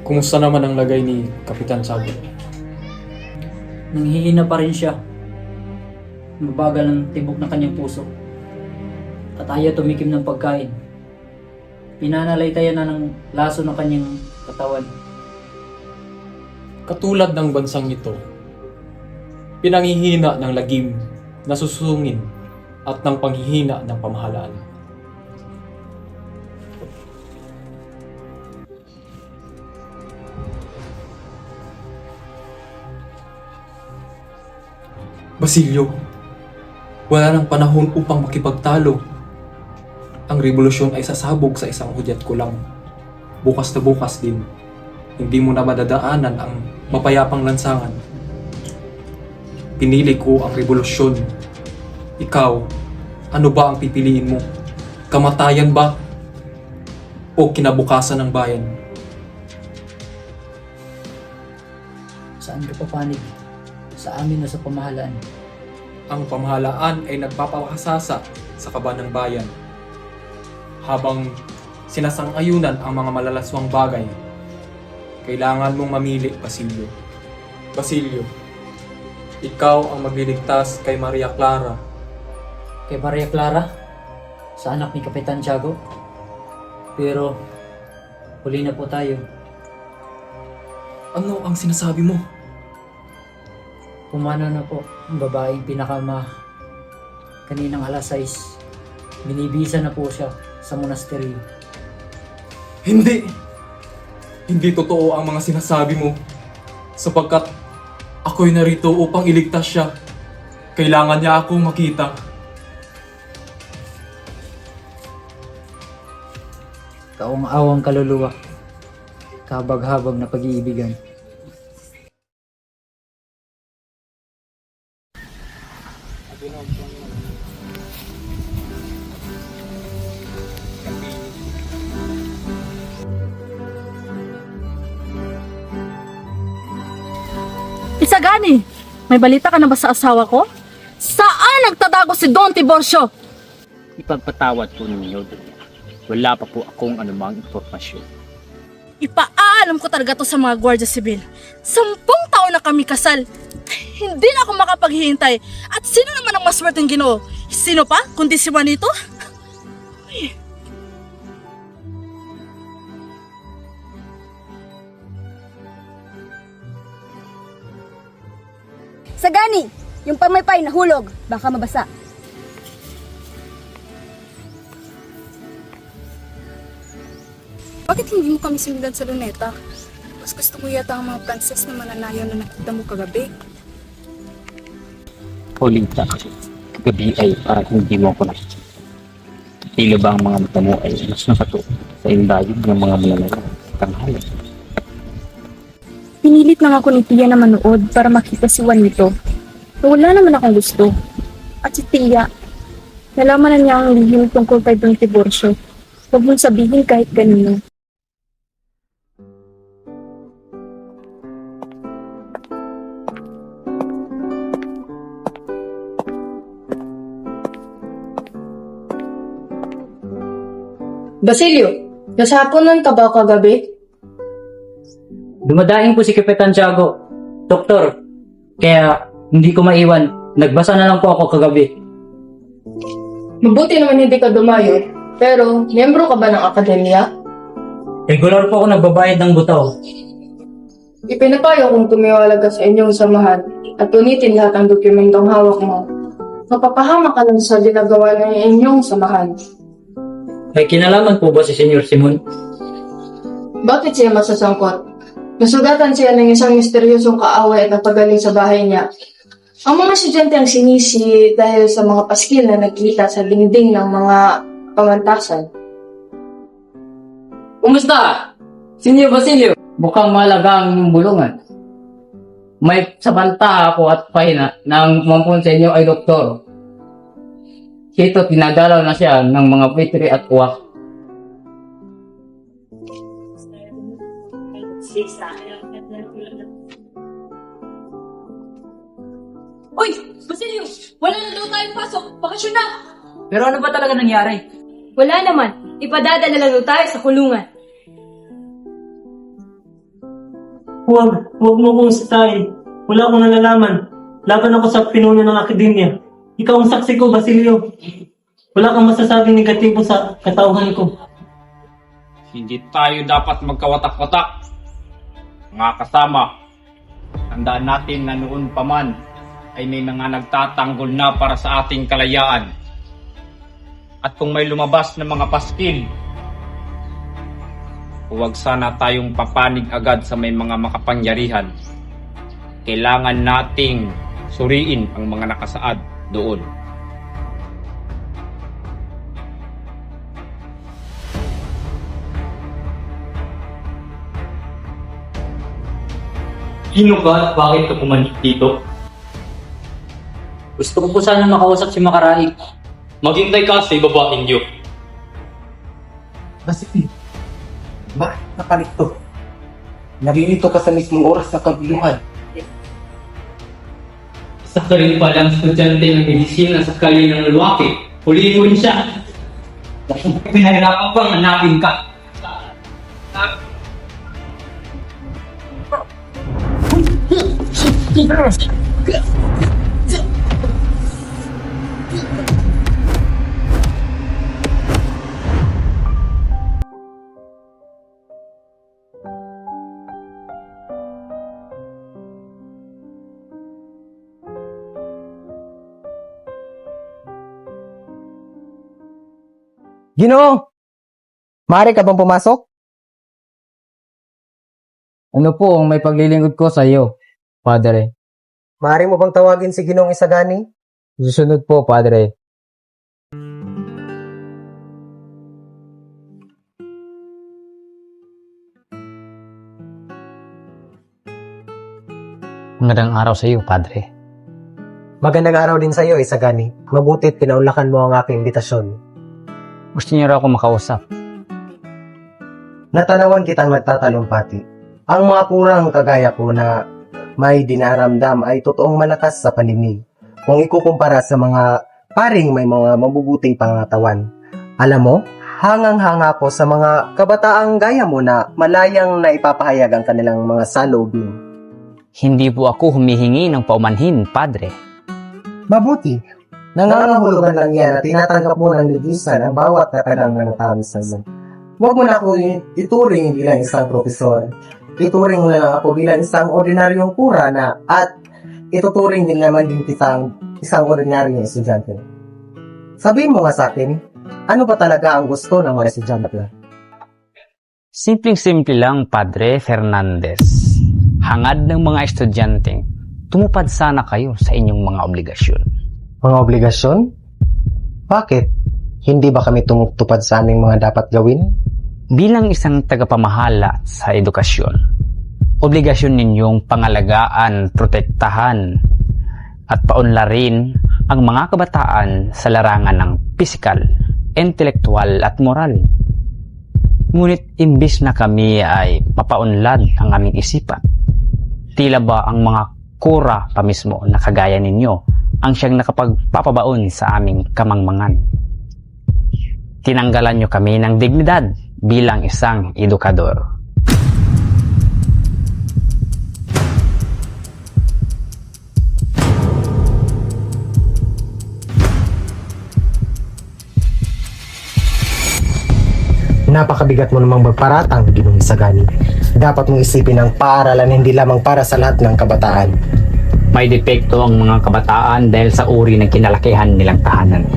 E: Kumusta naman ang lagay ni Kapitan Tiago?
N: Nanghihina pa rin siya. Mabagal ang tibok ng kanyang puso. At ayaw tumikim ng pagkain. Pinanalaytayan na ng laso ng kanyang katawan.
E: Katulad ng bansang ito, pinanghihina ng lagim, nasusungin, at ng panghihina ng pamahalaan. Basilio, wala nang panahon upang makipagtalo. Ang revolusyon ay sasabog sa isang hudyat ko lang. Bukas na bukas din. Hindi mo na madadaanan ang mapayapang lansangan. Pinili ko ang revolusyon. Ikaw, ano ba ang pipiliin mo? Kamatayan ba? O kinabukasan ng bayan?
N: Saan ka papanig? Sa amin o sa pamahalaan?
E: Ang pamahalaan ay nagpapahasasa sa kaba ng bayan. Habang sinasang-ayunan ang mga malalaswang bagay, kailangan mong mamili, Basilio. Basilio, ikaw ang magliligtas kay Maria Clara.
N: Kay Maria Clara? Sa anak ni Kapitan Tiago? Pero, huli na po tayo.
E: Ano ang sinasabi mo?
N: Pumana na po ang babaeng pinakama. Kaninang alas 6, binibisa na po siya sa monasteryo.
E: Hindi! Hindi totoo ang mga sinasabi mo. Sapagkat ako'y narito upang iligtas siya. Kailangan niya akong makita.
N: Kaawang-awang kaluluwa. Kabag-habag na pag-iibigan.
A: Isagani, may balita ka na ba sa asawa ko? Saan nagtatago si Don Tiburcio?
W: Ipagpatawad po ninyo doon. Wala pa po akong anumang impormasyon.
A: Ipaalam ko talaga to sa mga Guardia Civil. 10 taon na kami kasal. Hindi na ako makapaghihintay. At sino naman ang maswerteng Ginoo? Sino pa kundi si Juanito? Ay.
X: Sagani, yung pamaypay nahulog, baka mabasa.
P: Bakit hindi mo kami sinundan sa luneta? Mas gusto ko yata ang mga Pranses na mananayaw na nakita mo kagabi.
W: Polita, gabi ay parang hindi mo ako nakikita. Tilo ba ang mga mata mo ay mas nakatuon sa indayog ng mga malalaro tanghali?
P: Pinilit lang ako ni Tia na manood para makita si Juanito. Pero wala naman akong gusto. At si Tia, nalaman na niya ang lihim tungkol kay Don Tiburcio. Huwag mong sabihin kahit kanino.
Y: Basilio, nasapunan ka ba kagabi?
N: Dumadaing po si Kapitan Tiago. Doktor, kaya hindi ko maiwan. Nagbasa na lang po ako kagabi.
F: Mabuti naman hindi ka dumayo, pero miyembro ka ba ng akademya?
N: Regular po ako nagbabayad ng butaw.
F: Ipinapayo kong tumiwalag ka sa inyong samahan at unitin lahat ng dokumentong hawak mo. Mapapahama ka lang sa ginagawa ng inyong samahan.
N: May kinalaman po ba si Senyor Simon?
F: Bakit siya masasangkot? Nasugatan siya ng isang misteryosong kaaway at napagaling sa bahay niya. Ang mga estudyante ang sinisi dahil sa mga paskil na nakita sa dingding ng mga pamantasan.
N: Kumusta? Senyor Basilio? Mukhang malaga ang inyong bulungan. May sabanta ako at pahina na ang mampun sa inyo ay doktor. Ito, tinagalaw na siya ng mga pitri at uwak.
U: Uy! Basilio! Wala na daw tayong pasok! Bakasyon na!
N: Pero ano ba talaga nangyari?
U: Wala naman. Ipadadala lang daw tayo sa kulungan.
G: Huwag mo kong sitahin. Wala akong nalalaman. Laban ako sa pinuno ng akademya. Ikaw ang saksi ko, Basilio. Wala kang masasabing negatibo sa katauhan ko.
E: Hindi tayo dapat magkawatak-watak. Mga kasama, tandaan natin na noon pa man ay may mga nagtatanggol na para sa ating kalayaan. At kung may lumabas na mga paskil, huwag sana tayong papanig agad sa may mga makapangyarihan. Kailangan nating suriin ang mga nakasaad doon.
N: Sino ka at bakit ka pumanik dito? Gusto ko po sana makausap si Makarai.
E: Maghintay ka sa ibaba inyo.
S: Basilio, bakit nakalito? Narilito ka sa mismong oras ng kabuluhan.
N: Sa rin palang estudyante ng medisina sa kali ng lalaki. Huliin mo rin siya. Pinahirapan bang hanapin ka?
S: Ginoo! Maaari ka bang pumasok?
N: Ano po ang may paglilingkod ko sa iyo, Padre?
S: Maaari mo bang tawagin si Ginoong Isagani?
N: Susunod po, Padre.
B: Magandang araw sa iyo, Padre.
S: Magandang araw din sa iyo, Isagani. Mabutit pinaunlakan mo ang aking imbitasyon.
B: Gusto niyo raw ako makausap.
S: Natanawan kitang nagtatalumpati. Ang mga kurang kagaya ko na may dinaramdam ay totoong malakas sa paningin. Kung ikukumpara sa mga paring may mga mabubuting pangatawan. Alam mo, hangang-hanga ko sa mga kabataang gaya mo na malayang na ipapahayag ang kanilang mga saloobin.
B: Hindi po ako humihingi ng paumanhin, Padre.
S: Mabuti. Nangangahulugan lang yan at tinatanggap mo ng lubusan ang bawat katagang nanatawin sa iyo. Huwag mo na ako ituring bilang isang profesor. Ituring mo na lang ako bilang isang ordinaryong kura na at ituturing din naman din isang ordinaryong estudyante. Sabihin mo nga sa akin, ano ba talaga ang gusto ng mga estudyante?
B: Simpleng-simple lang, Padre Fernandez. Hangad ng mga estudyanteng tumupad sana kayo sa inyong mga obligasyon.
S: Mga obligasyon? Bakit? Hindi ba kami tumutupad sa aming mga dapat gawin?
B: Bilang isang tagapamahala sa edukasyon, obligasyon ninyong pangalagaan, protektahan, at paunlarin ang mga kabataan sa larangan ng pisikal, intelektual at moral. Ngunit imbis na kami ay mapaunlad ang aming isipan, tila ba ang mga kura pa mismo na kagaya ninyo ang siyang nakapagpapabaon sa aming kamangmangan. Tinanggalan nyo kami ng dignidad bilang isang edukador.
S: Napakabigat mo namang magparatang, Ginoong Isagani. Dapat mong isipin ang paaralan hindi lamang para sa lahat ng kabataan.
B: May depekto ang mga kabataan dahil sa uri ng kinalakihan nilang tahanan.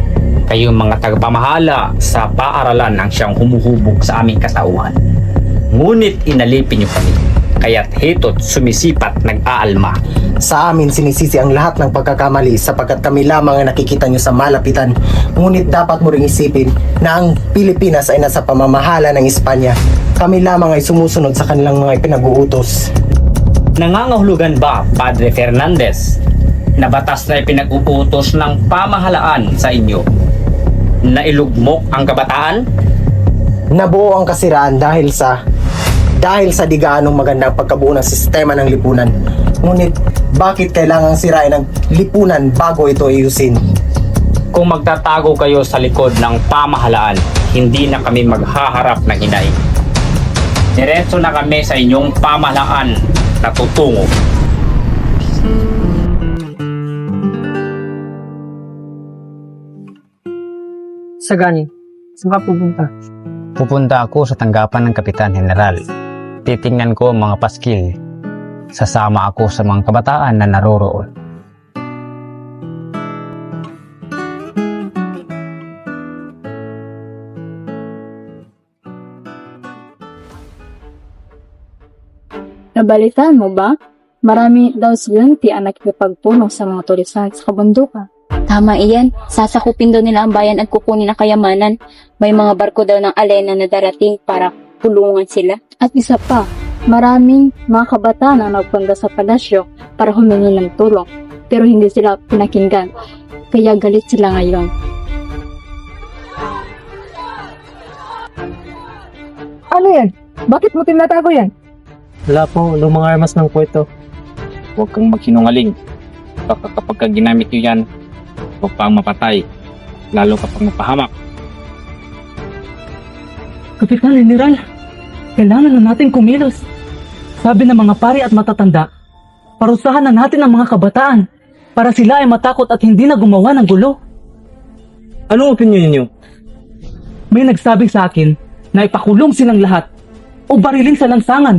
B: Kayong mga tagapamahala sa paaralan ang siyang humuhubog sa aming katauhan. Ngunit inalipin niyo kami, kaya't hito't sumisipat nag-aalma.
S: Sa amin sinisisi ang lahat ng pagkakamali sapagkat kami lamang ang nakikita nyo sa malapitan. Ngunit dapat mo ring isipin na ang Pilipinas ay nasa pamamahala ng Espanya. Kami lamang ay sumusunod sa kanilang mga ipinag-uutos.
B: Nangangahulugan ba, Padre Fernandez, na batas na ipinag-uutos ng pamahalaan sa inyo na ilugmok ang kabataan?
S: Nabuo ang kasiraan dahil sa digaanong magandang pagkabuo ng sistema ng lipunan. Ngunit bakit kailangang sirain ang lipunan bago ito ayusin?
B: Kung magtatago kayo sa likod ng pamahalaan, hindi na kami maghaharap ng hinay. Diretso na kami sa inyong pamahalaan na tutungo.
J: Sagani, saan ka pupunta?
B: Pupunta ako sa tanggapan ng Kapitan General. Titingnan ko ang mga paskil. Sasama ako sa mga kabataan na naroroon.
P: Nabalitaan mo ba? Marami daw estudyante ang nakikipagpuno sa mga tulisan sa kabundukan.
K: Tama iyan. Sasakupin daw nila ang bayan at kukunin ang kayamanan. May mga barko daw ng Alena na darating para pulungan sila.
P: At isa pa, maraming mga kabataan ang nagpunta sa palasyo para humingi ng tulong. Pero hindi sila pinakinggan. Kaya galit sila ngayon.
J: Ano yan? Bakit mo tinatago yan?
G: Wala po, lumang armas ng puweto.
W: Huwag kang magsinungaling. Baka kapag ginamit nyo yan, huwag pang mapatay. Lalo kapag mapahamak.
H: Kapitan General, kailangan na natin kumilos. Sabi ng mga pari at matatanda, parusahan na natin ang mga kabataan para sila ay matakot at hindi na gumawa ng gulo.
G: Anong opinion niyo?
H: May nagsabi sa akin na ipakulong silang lahat o barilin sa lansangan.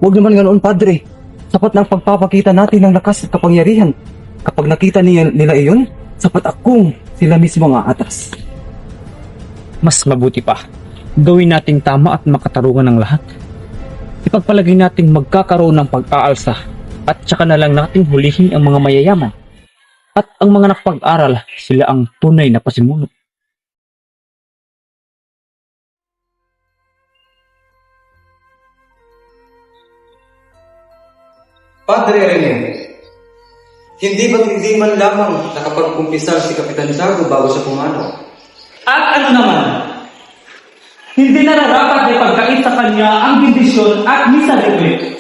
O: Huwag naman ganoon, Padre. Sapat na ang pagpapakita natin ng lakas at kapangyarihan. Kapag nakita nila iyon, sapat akong sila mismo ang aatas.
B: Mas mabuti pa, gawin nating tama at makatarungan ng lahat. Ipagpalagay nating magkakaroon ng pag-aalsa at saka na lang nating hulihin ang mga mayayaman. At ang mga nakapag-aral, sila ang tunay na pasimuno.
D: Padre Rene, hindi man lamang nakapag-umpisal si Kapitan Tiago bago siya pumanaw?
H: At ano naman, hindi nararapat ay pagkait sa kanya ang bendisyon at misa de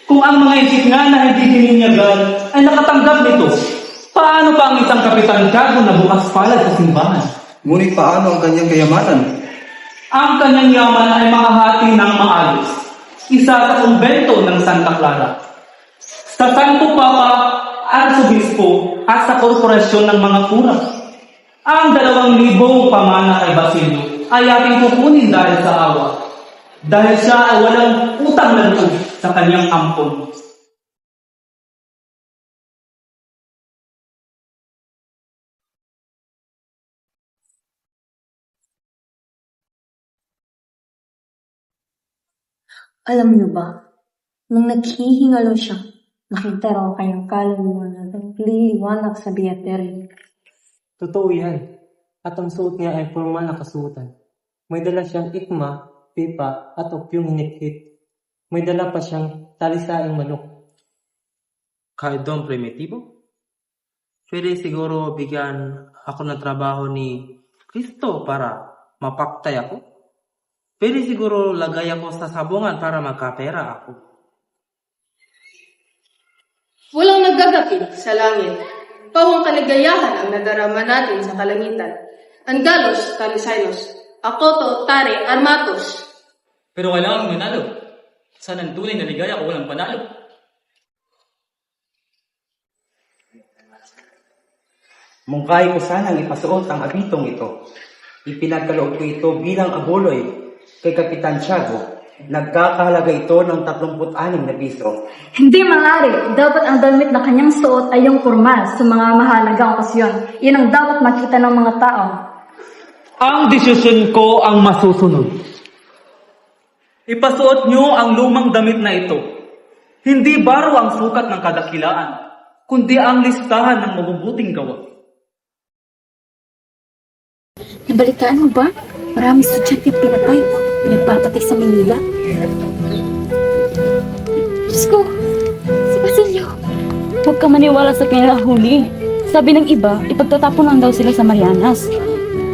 H: kung ang mga isip nga na hindi dininyagan ay nakatanggap nito. Paano pa ang isang Kapitan Tiago na bukas palad sa simbahan?
D: Ngunit paano ang kanyang kayamanan?
H: Ang kanyang yaman ay makahati ng maayos. Isa sa kumbento ng Santa Clara, sa Santo Papa, Arsobispo at sa korporasyon ng mga kura. Ang 2,000 pamana kay Basilio ay ating kukunin dahil sa awa. Dahil siya ay walang utang na loob sa kanyang ampon.
L: Alam niyo ba, nung naghihingalo siya, nakita raw kanyang kaluluwa na nagliliwanag sa Beatery.
G: Totoo yan. At ang suot niya ay formal na kasuotan. May dala siyang ikma, pipa, at opyong hinikhit. May dala pa siyang talisaing manok.
I: Kahit doon primitibo? Pwede siguro bigyan ako ng trabaho ni Kristo para mapaktay ako? Pwede siguro lagay ako sa sabungan para magkapera ako?
F: Walang nagagapit sa langit. Pawang kaligayahan ang nadarama natin sa kalangitan. Andalos, Talisaynos, Akoto, Tare, Armatos.
C: Pero kailangan manalo. Saan ang tunay na ligaya kung walang panalo?
M: Mungkahi ko sanang ipasuot ang abitong ito. Ipinagkaloob ko ito bilang abuloy kay Kapitan Tiago. Nagkakahalaga ito ng 36 na piso.
U: Hindi maaari. Dapat ang damit na kanyang suot ay yung formal sa mga mahalagang okasyon. Yan ang dapat makita ng mga tao.
H: Ang desisyon ko ang masusunod. Ipasuot niyo ang lumang damit na ito. Hindi baro ang sukat ng kadakilaan, kundi ang listahan ng mabubuting gawa.
P: Nabalitaan mo ba? Marami estudyante pinatay. Nagpapatay sa Manila. Diyos ko, si Basilio.
K: Huwag ka maniwala sa kanila huli. Sabi ng iba, ipagtatapon lang daw sila sa Marianas.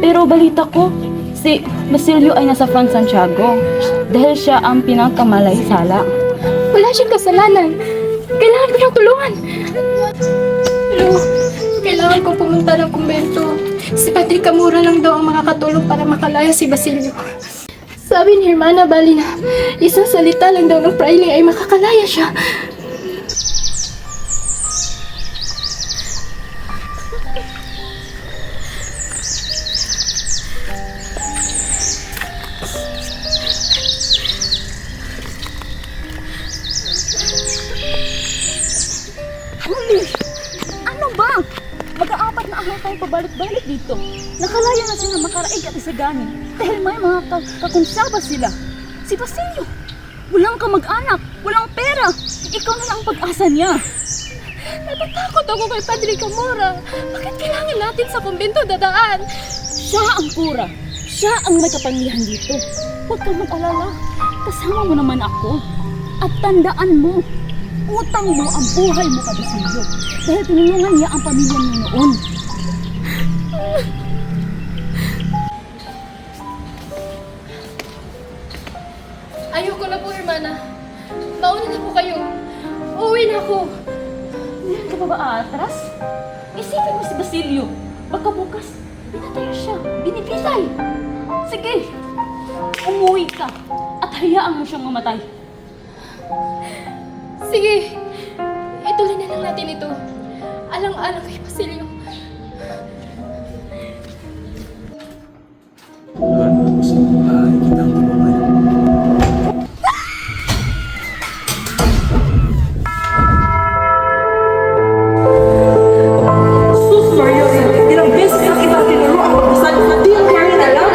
K: Pero balita ko, si Basilio ay nasa Frank Santiago dahil siya ang pinakamalay-sala.
P: Wala siyang kasalanan. Kailangan ko siyang tulungan. Pero, kailangan kong pumunta ng kumbento. Si Padre Camora lang daw ang makakatulong para makalaya si Basilio. Sabi ni Hermana Bali na isang salita lang daw ng praile ay makakalaya siya.
K: Ano ba? Mag-aapat na araw tayong pabalik-balik dito. Nakalaya na sila Makaraig at Isagani dahil may mga kakonsyaba sila. Si Basilio, walang kamag-anak, walang pera. Ikaw na lang ang pag-asa niya.
P: Natatakot ako kay Padre Camora. Bakit kailangan natin sa kumbento dadaan?
K: Siya ang kura. Siya ang may kapangyarihan dito. Huwag kang mag-alala. Kasama mo naman ako. At tandaan mo, utang mo ang buhay mo kay Basilio. Dahil tinulungan niya ang pamilya niya noon.
P: Ayoko na po, Hermana. Mauna na po kayo. Uuwi na ako.
K: Ngayon ka pa ba aatras? Isipin mo si Basilio. Baka bukas, pinatay siya. Binibitay. Sige, umuwi ka at hayaan mo siyang mamatay.
P: Sige, ituloy na lang natin ito. Alang-alang kay Basilio.
Q: Sus Mario, ilang beses na kita tinuro ang pagkasan, di ang kaya na lang.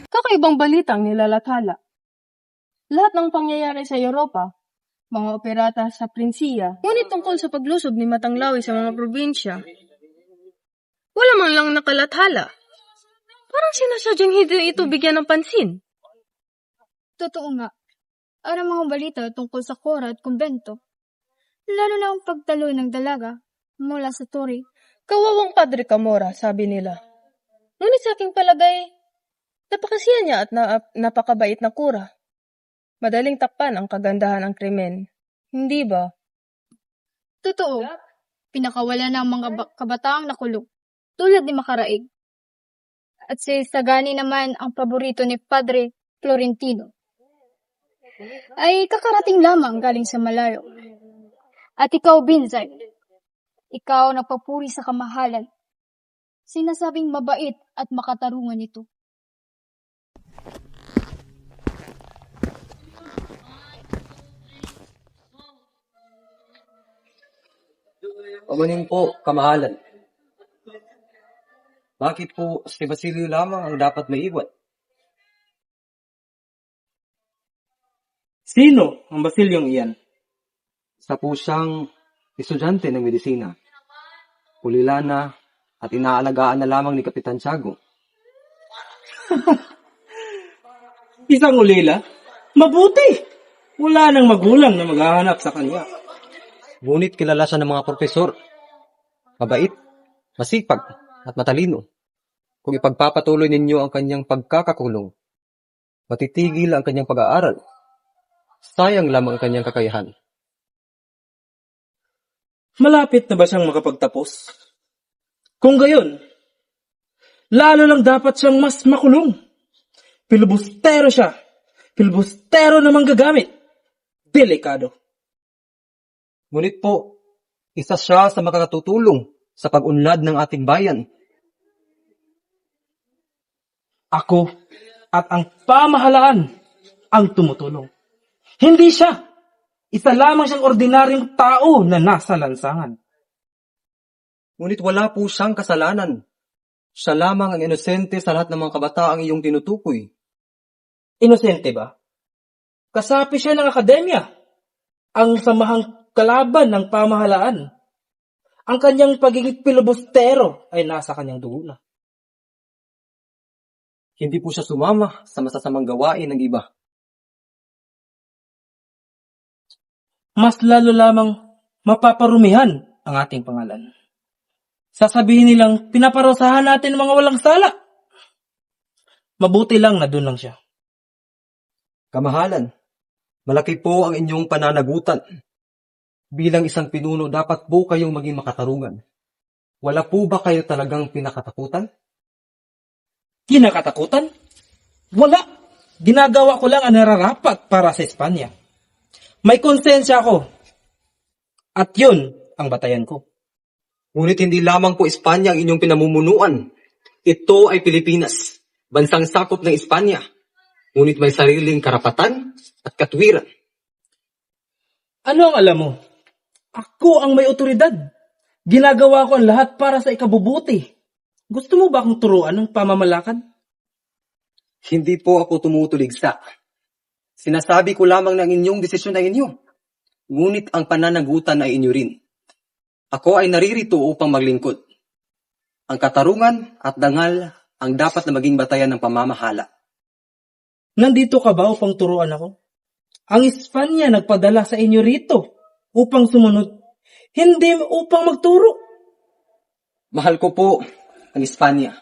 F: Kakaibang balitang nilalathala. Lahat ng pangyayari sa Europa, mga operata sa Prinsiya, ngunit tungkol sa paglusob ni Matanglawi sa mga probinsya, wala man lang nakalathala. Parang sinasadyang hindi ito bigyan ng pansin.
P: Totoo nga. Ang mga balita tungkol sa kora at kumbento, lalo na ang pagtalo ng dalaga mula sa turi.
F: Kawawang Padre Camora, sabi nila. Ngunit sa aking palagay, napakasiya niya at napakabait na kura. Madaling takpan ang kagandahan ng krimen. Hindi ba?
P: Totoo. Pinakawala ng mga kabataang nakulong, tulad ni Makaraig. At si Sagani naman ang paborito ni Padre Florentino. Ay kakarating lamang galing sa malayo. At ikaw, Binzay, ikaw nagpapuri sa kamahalan. Sinasabing mabait at makatarungan ito.
D: Pamanin po, kamahalan. Bakit po si Basilio lamang ang dapat maiwan?
I: Sino ang Basilyong iyan?
D: Sa po siyang estudyante ng medisina. Ulila at inaalagaan na lamang ni Kapitan Tiago.
I: Isang ulila? Mabuti! Wala nang magulang na maghahanap sa kanya.
D: Ngunit kilala siya ng mga profesor. Mabait, masipag, at matalino. Kung ipagpapatuloy ninyo ang kanyang pagkakakulong, Matitigil ang kanyang pag-aaral. Sayang lamang ang kanyang kakayahan.
I: Malapit na ba siyang makapagtapos? Kung gayon, lalo lang dapat siyang mas makulong. Pilibustero siya. Pilibustero na manggagamit. Delikado.
D: Ngunit po, isa siya sa makakatutulong sa pag-unlad ng ating bayan.
I: Ako at ang pamahalaan ang tumutulong. Hindi siya. Isa lamang siyang ordinaryong tao na nasa lansangan.
D: Ngunit wala po siyang kasalanan. Siya lamang ang inosente sa lahat ng mga kabataang iyong tinutukoy.
I: Inosente ba? Kasapi siya ng akademya. Ang samahang kalaban ng pamahalaan. Ang kanyang pagiging pilibustero ay nasa kanyang dugo na.
D: Hindi po siya sumama sa masasamang gawain ng iba.
I: Mas lalo lamang mapaparumihan ang ating pangalan. Sasabihin nilang pinaparusahan natin ang mga walang sala. Mabuti lang na doon lang siya.
D: Kamahalan, malaki po ang inyong pananagutan. Bilang isang pinuno, dapat po kayong maging makatarungan. Wala po ba kayo talagang pinakatakutan?
I: Kinakatakutan? Wala. Ginagawa ko lang ang nararapat para sa Espanya. May konsensya ako. At yun ang batayan ko.
D: Ngunit hindi lamang po Espanya ang inyong pinamumunuan. Ito ay Pilipinas, bansang sakop ng Espanya. Ngunit may sariling karapatan at katwiran.
I: Ano ang alam mo? Ako ang may otoridad. Ginagawa ko ang lahat para sa ikabubuti. Gusto mo ba akong turuan ng pamamalakad?
D: Hindi po ako tumutuligsa. Sinasabi ko lamang ng inyong desisyon ay inyo. Ngunit ang pananagutan ay inyo rin. Ako ay naririto upang maglingkod. Ang katarungan at dangal ang dapat na maging batayan ng pamamahala.
I: Nandito ka ba upang turuan ako? Ang Espanya nagpadala sa inyo rito upang sumunod, hindi upang magturo.
D: Mahal ko po ang Espanya.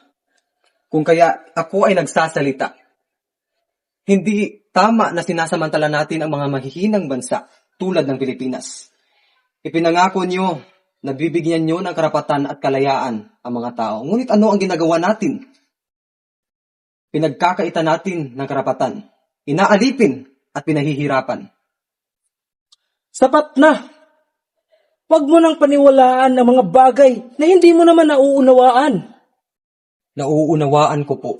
D: Kung kaya ako ay nagsasalita. Hindi tama na sinasamantala natin ang mga mahihinang bansa tulad ng Pilipinas. Ipinangako niyo na bibigyan niyo ng karapatan at kalayaan ang mga tao. Ngunit ano ang ginagawa natin? Pinagkakaitan natin ng karapatan. Inaalipin at pinahihirapan.
I: Sapat na! Huwag mo nang paniwalaan ang mga bagay na hindi mo naman nauunawaan.
D: Nauunawaan ko po.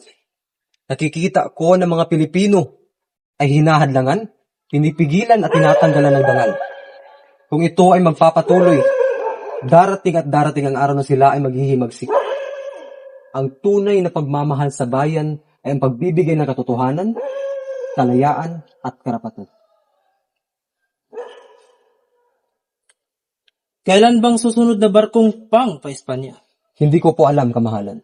D: Nakikita ko na mga Pilipino ay hinahadlangan, pinipigilan at tinatanggalan ng dangal. Kung ito ay magpapatuloy, darating at darating ang araw na sila ay maghihimagsik. Ang tunay na pagmamahal sa bayan ay ang pagbibigay ng katotohanan, kalayaan at karapatan.
I: Kailan bang susunod na barkong pang pa Espanya?
D: Hindi ko po alam, kamahalan.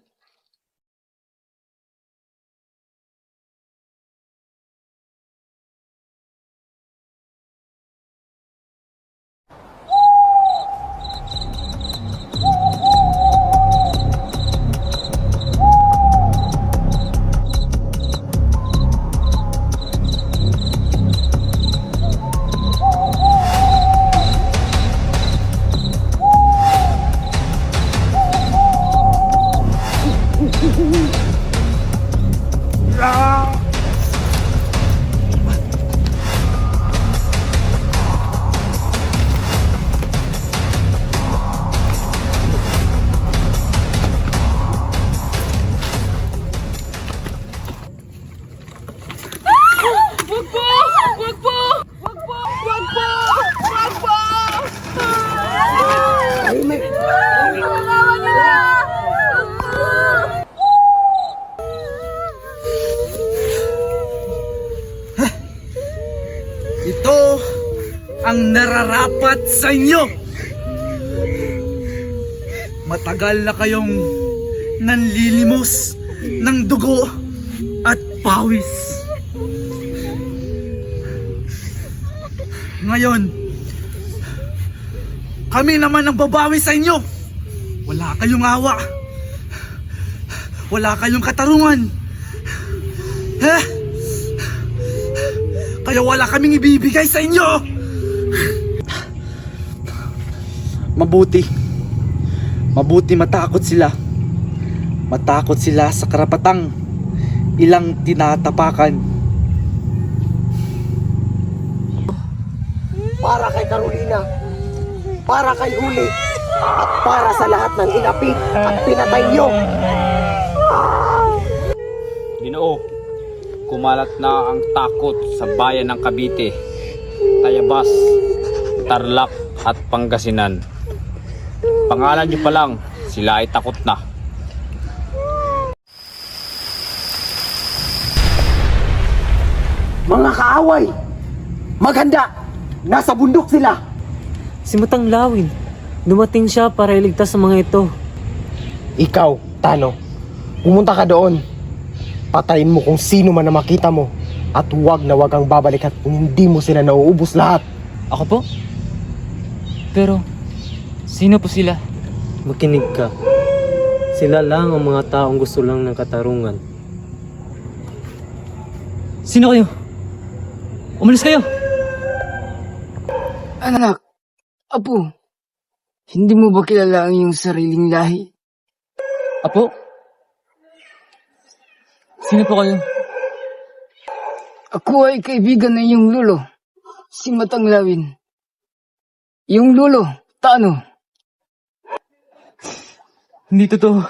O: Ito ang nararapat sa inyo. Matagal na kayong nanlilimos ng dugo at pawis. Ngayon, kami naman ang babawi sa inyo. Wala kayong awa. Wala kayong katarungan. Kaya wala kaming ibibigay sa inyo! Mabuti matakot sila. Matakot sila sa karapatang ilang tinatapakan.
S: Para kay Carolina, para kay Uli, at para sa lahat ng inapit at pinatay niyo.
B: Ginoo, kumalat na ang takot sa bayan ng Cavite, Tayabas, Tarlac at Pangasinan. Pangalan niyo pa lang, sila ay takot na.
S: Mga kaaway, maghanda! Nasa bundok sila!
G: Si Matang Lawin, dumating siya para iligtas sa mga ito.
S: Ikaw, Tano, pumunta ka doon. Patayin mo kung sino man na makita mo. At huwag na huwag kang babalik at kung hindi mo sila nauubos lahat.
C: Ako po? Pero, sino po sila?
G: Makinig ka. Sila lang ang mga taong gusto lang ng katarungan.
C: Sino kayo? Umalis kayo!
J: Anak, apo, hindi mo ba kilala ang iyong sariling lahi?
C: Apo? Sino po kayo?
J: Ako ay kaibigan ng iyong lolo, si Matang Lawin. Iyong lolo, Tano.
C: Hindi totoo.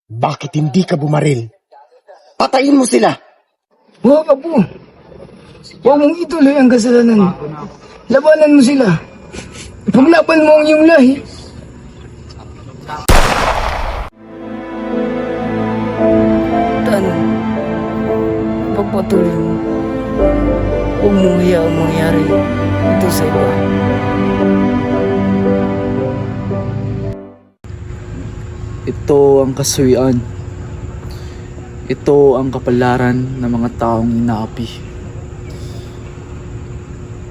S: Bakit hindi ka bumaril? Patayin mo sila!
J: Huwag, apo. Huwag mong ituloy ang kasalanan. Labanan mo sila. Ipaglaban mo ang iyong lahi. Tano, pagpatuloy mo. Huwag mong hayaang mangyari ito sa iba.
O: Ito ang kasuwian. Ito ang kapalaran ng mga taong inaapi.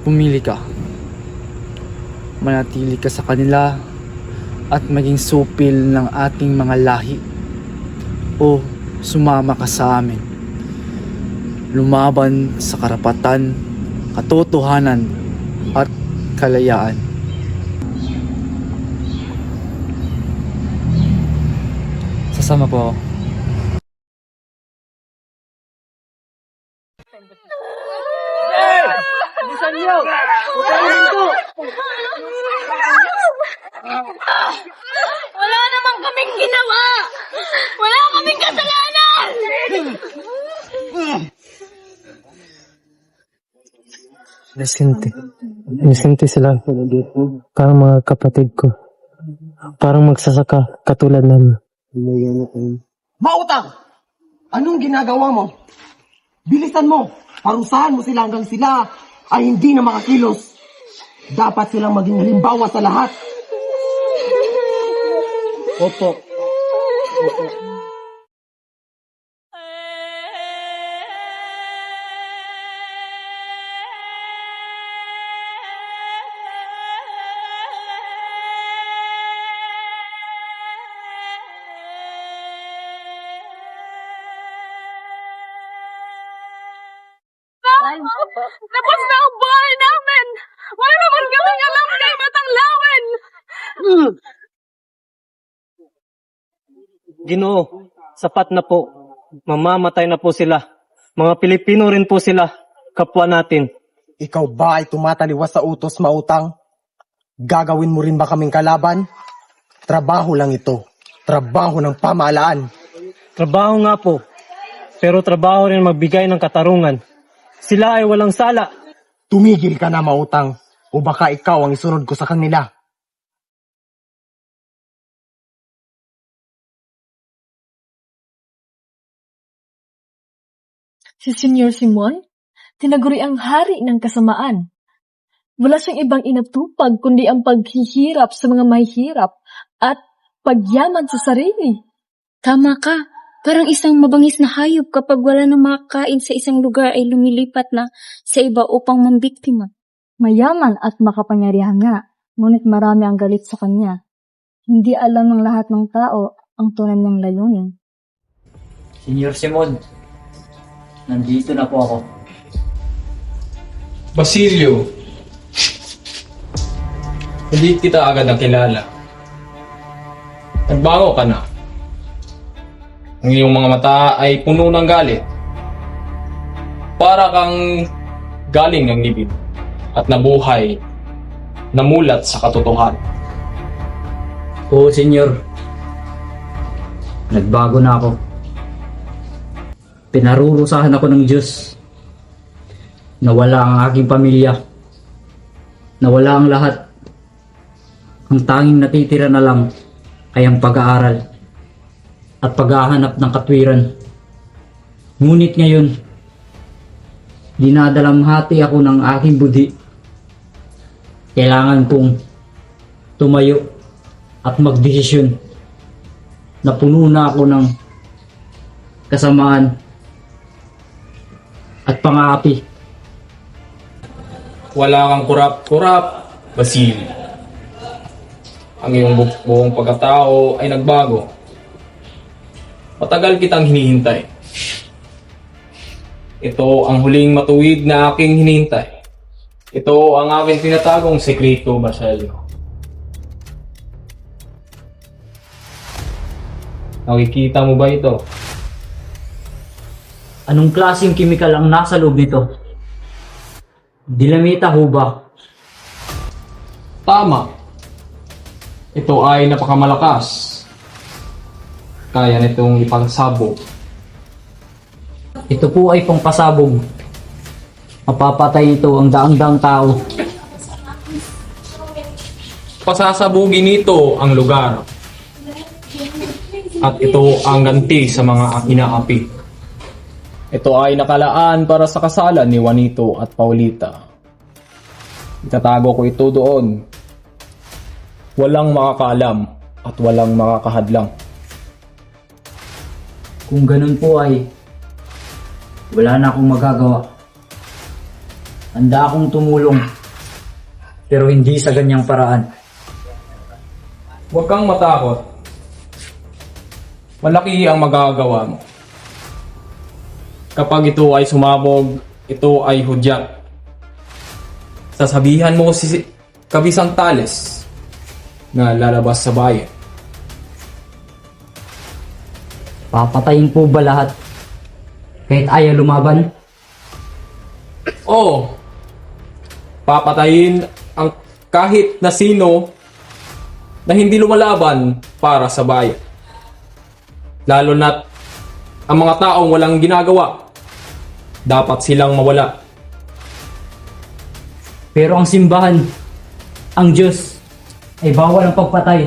O: Pumili ka. Manatili ka sa kanila at maging supil ng ating mga lahi. O sumama ka sa amin. Lumaban sa karapatan, katotohanan at kalayaan.
C: Sasama po ako.
Q: Bilisan niyo! Putayin ko!
K: Wala namang kaming ginawa! Wala kaming kasalanan!
G: Inosente sila. Parang mga kapatid ko. Parang magsasaka katulad namin.
S: Mautang! Anong ginagawa mo? Bilisan mo! Parusahan mo sila hanggang sila ay hindi na makakilos. Dapat silang maging halimbawa sa lahat.
G: Opo.
K: Tapos na ang bahay namin! Wala naman kaming alam kay Matang Lawin!
G: Ginoo, sapat na po. Mamamatay na po sila. Mga Pilipino rin po sila. Kapwa natin.
S: Ikaw ba ay tumataliwas sa utos, Mautang? Gagawin mo rin ba kaming kalaban? Trabaho lang ito. Trabaho ng pamahalaan.
G: Trabaho nga po. Pero trabaho rin magbigay ng katarungan. Sila ay walang sala.
S: Tumigil ka na, Mautang. O baka ikaw ang isunod ko sa kanila.
U: Si Senyor Simon, tinaguri ang hari ng kasamaan. Wala siyang ibang inatupag kundi ang paghihirap sa mga mahihirap at pagyaman sa sarili.
A: Tama ka. Parang isang mabangis na hayop kapag wala na makakain sa isang lugar ay lumilipat na sa iba upang mambiktima.
L: Mayaman at makapangyarihan nga, ngunit marami ang galit sa kanya. Hindi alam ng lahat ng tao ang tunay ng layunin.
C: Senyor Simon,
N: Nandito na po ako.
E: Basilio, hindi kita agad nakilala. Nagbago ka na. Ang iyong mga mata ay puno ng galit. Para kang galing ng libid at nabuhay, namulat sa katotohanan.
N: Oo, senyor. Nagbago na ako. Pinarurusahan ako ng Diyos. Nawala ang aking pamilya. Nawala ang lahat. Ang tanging natitira na lang ay ang pag-aaral at paghahanap ng katwiran. Ngunit ngayon, dinadalamhati ako ng aking budhi. Kailangan kong tumayo at magdesisyon na puno na ako ng kasamaan at pang-aapi.
E: Wala kang kurap-kurap, Basilio. Ang iyong buong pagkatao ay nagbago. Matagal kitang hinihintay. Ito ang huling matuwid na aking hinihintay. Ito ang aking tinatagong sekreto, Basilio. Nakikita mo ba ito?
N: Anong klaseng kimikal ang nasa loob nito? Dinamita ho ba?
E: Tama. Ito ay napakamalakas. Kaya nitong ipangsabog.
N: Ito po ay pangpasabog. Mapapatay ito ang daang-daang tao.
E: Pasasabugin nito ang lugar. At ito ang ganti sa mga inaapi. Ito ay nakalaan para sa kasalan ni Juanito at Paulita. Itatago ko ito doon. Walang makakaalam at walang makakahadlang.
N: Kung ganun po ay wala na akong magagawa. Handa akong tumulong pero hindi sa ganyang paraan.
E: Huwag kang matakot. Malaki ang magagawa mo. Kapag ito ay sumabog, ito ay hudyat. Sasabihan mo si Kabisang Tales na lalabas sa bayan.
N: Papatayin po ba lahat? Kahit ayaw lumaban?
E: Oo. Papatayin ang kahit na sino na hindi lumalaban para sa bayan. Lalo na't ang mga taong walang ginagawa, dapat silang mawala.
N: Pero ang simbahan, ang Diyos, ay bawal ang pagpatay.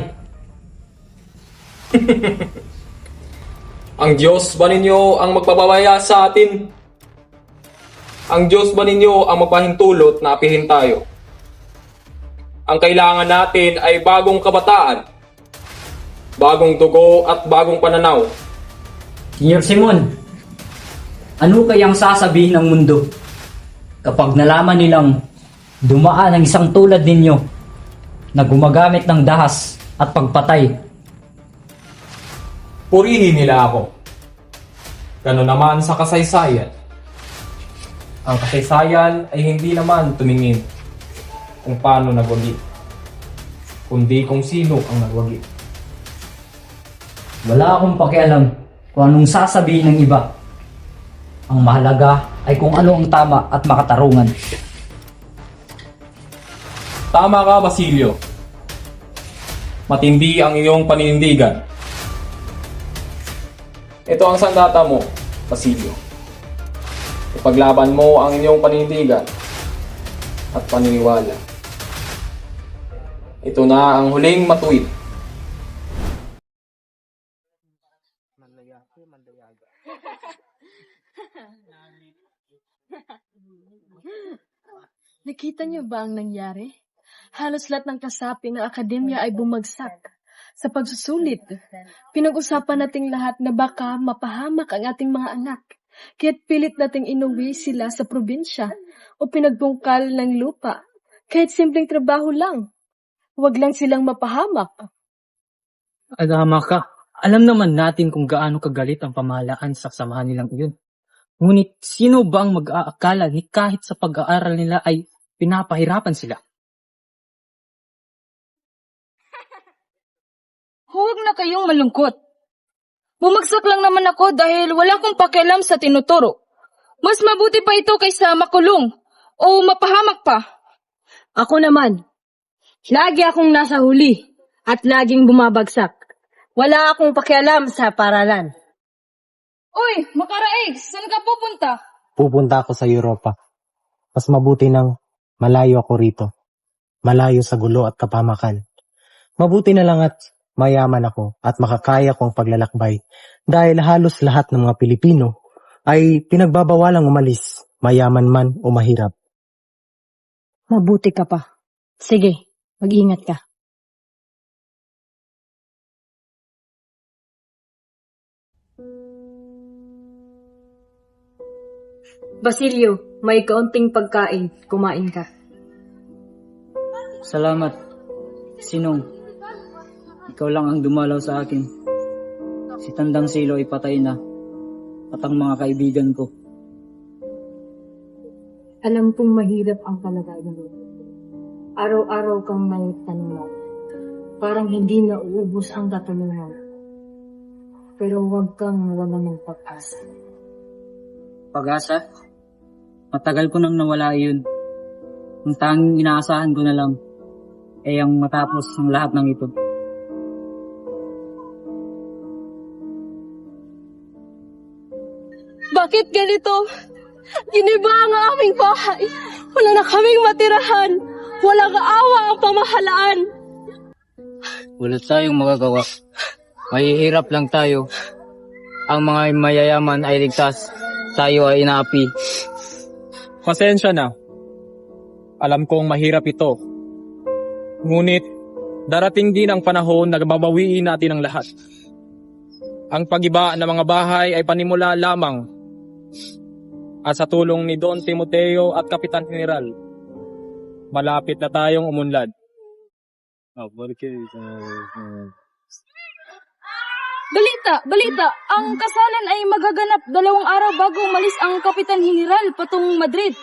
E: Ang Diyos ba ninyo ang magpapabaya sa atin? Ang Diyos ba ninyo ang magpahintulot na apihin tayo? Ang kailangan natin ay bagong kabataan, bagong dugo at bagong pananaw.
N: Senyor Simon, ano kayang sasabihin ng mundo kapag nalaman nilang dumaan ang isang tulad ninyo na gumagamit ng dahas at pagpatay?
E: Purihin nila ako. Gano'n naman sa kasaysayan. Ang kasaysayan ay hindi naman tumingin kung paano nagwagi, kundi kung sino ang nagwagi.
N: Wala akong pakialam kung anong sasabihin ng iba. Ang mahalaga ay kung ano ang tama at makatarungan.
E: Tama ka, Basilio. Matindi ang iyong paninindigan. Ito ang sandata mo, Basilio. Ipaglaban mo ang inyong paninindigan at paniniwala. Ito na ang huling matuwid.
U: Nakita niyo ba ang nangyari? Halos lahat ng kasapi ng akademya ay bumagsak sa pagsusulit. Pinag-usapan nating lahat na baka mapahamak ang ating mga anak. Kaya't pilit nating inuwi sila sa probinsya o pinagbungkal ng lupa. Kahit simpleng trabaho lang. Huwag lang silang mapahamak.
G: Adama ka. Alam naman natin kung gaano kagalit ang pamahalaan sa samahan nilang iyon.
C: Ngunit sino ba ang mag-aakala ni kahit sa pag-aaral nila ay pinapahirapan sila?
A: Huwag na kayong malungkot. Bumagsak lang naman ako dahil wala akong pakialam sa tinuturo. Mas mabuti pa ito kaysa makulong o mapahamak pa.
R: Ako naman, lagi akong nasa huli at laging bumabagsak. Wala akong pakialam sa paralan.
A: Uy, makaraig, saan ka pupunta?
S: Pupunta ako sa Europa. Mas mabuti nang malayo ako rito. Malayo sa gulo at kapamakan. Mabuti na lang at mayaman ako at makakaya kong paglalakbay dahil halos lahat ng mga Pilipino ay pinagbabawalang umalis, mayaman man o mahirap.
R: Mabuti ka pa. Sige, mag-ingat ka. Basilio, may kaunting pagkain. Kumain ka.
C: Salamat, Sinong. Ikaw lang ang dumalaw sa akin. Si Tandang Silo ay patay na. At ang mga kaibigan ko.
L: Alam kong mahirap ang kalagayan mo. Araw-araw kang may tanong. Parang hindi na uubos ang katanungan. Pero huwag kang wala ng pag-asa.
C: Pag-asa? Matagal ko nang nawala yun. Ang tanging inaasahan ko na lang ay ang matapos ang lahat ng ito.
Q: Bakit ganito? Giniba ang aming bahay. Wala na kaming matirahan. Walang awa ang pamahalaan.
N: Wala tayong magagawa. Mahihirap lang tayo. Ang mga mayayaman ay ligtas. Tayo ay inaapi.
E: Pasensya na. Alam kong mahirap ito. Ngunit, darating din ang panahon na babawiin natin ang lahat. Ang pag-iba ng mga bahay ay panimula lamang. At sa tulong ni Don Timoteo at Kapitan General, malapit na tayong umunlad.
A: Balita! Ang kasalan ay magaganap 2 araw bago umalis ang Kapitan General patungong Madrid.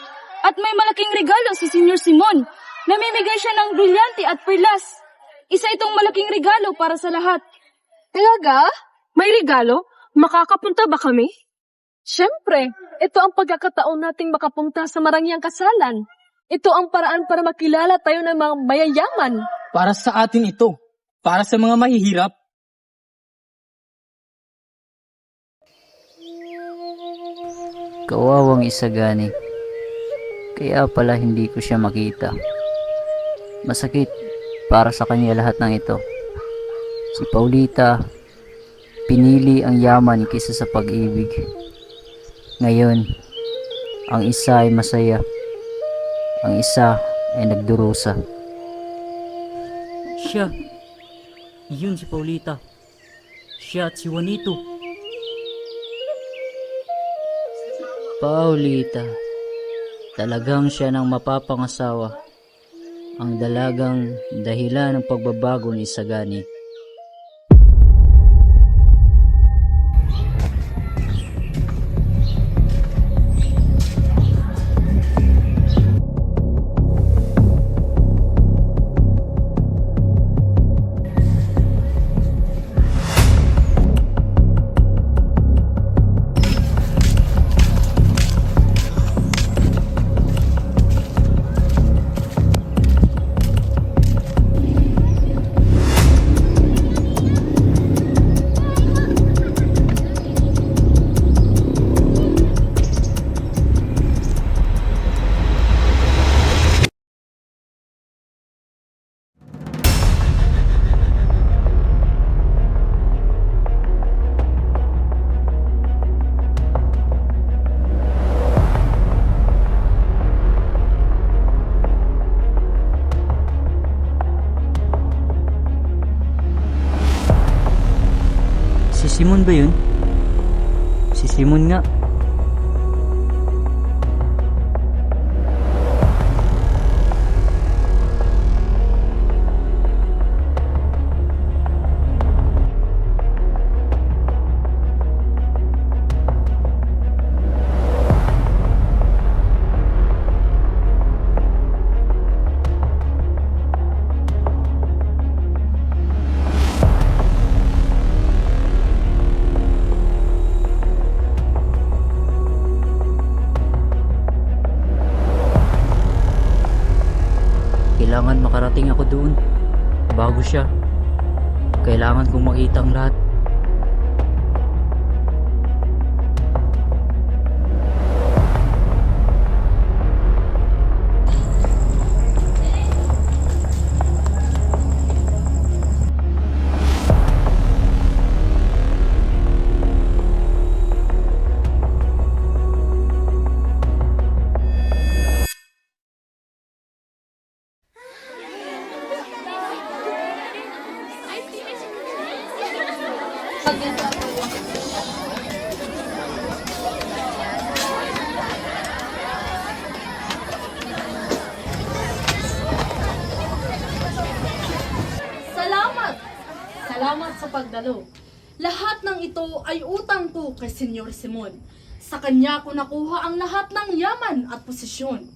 A: At may malaking regalo si Senyor Simon. Namimigay siya ng brilyante at perlas. Isa itong malaking regalo para sa lahat.
Q: Talaga? May regalo? Makakapunta ba kami? Siyempre, ito ang pagkakataon nating makapunta sa marangyang kasalan. Ito ang paraan para makilala tayo ng mga mayayaman.
C: Para sa atin ito. Para sa mga mahihirap.
T: Kawawang Isagani. Kaya pala hindi ko siya makita. Masakit para sa kanya lahat ng ito. Si Paulita, pinili ang yaman kaysa sa pag-ibig. Ngayon, ang isa ay masaya. Ang isa ay nagdurusa.
V: Siya. Yun si Paulita. Siya at si Juanito.
T: Paulita. Talagang siya nang mapapangasawa. Ang dalagang dahilan ng pagbabago ni Isagani.
V: Si Simon ba yun? Si Simon nga. makarating ako doon bago siya. Kailangan kong makita ang lahat.
K: Salamat! Salamat sa pagdalo. Lahat ng ito ay utang ko kay Senyor Simon. Sa kanya ko nakuha ang lahat ng yaman at posisyon.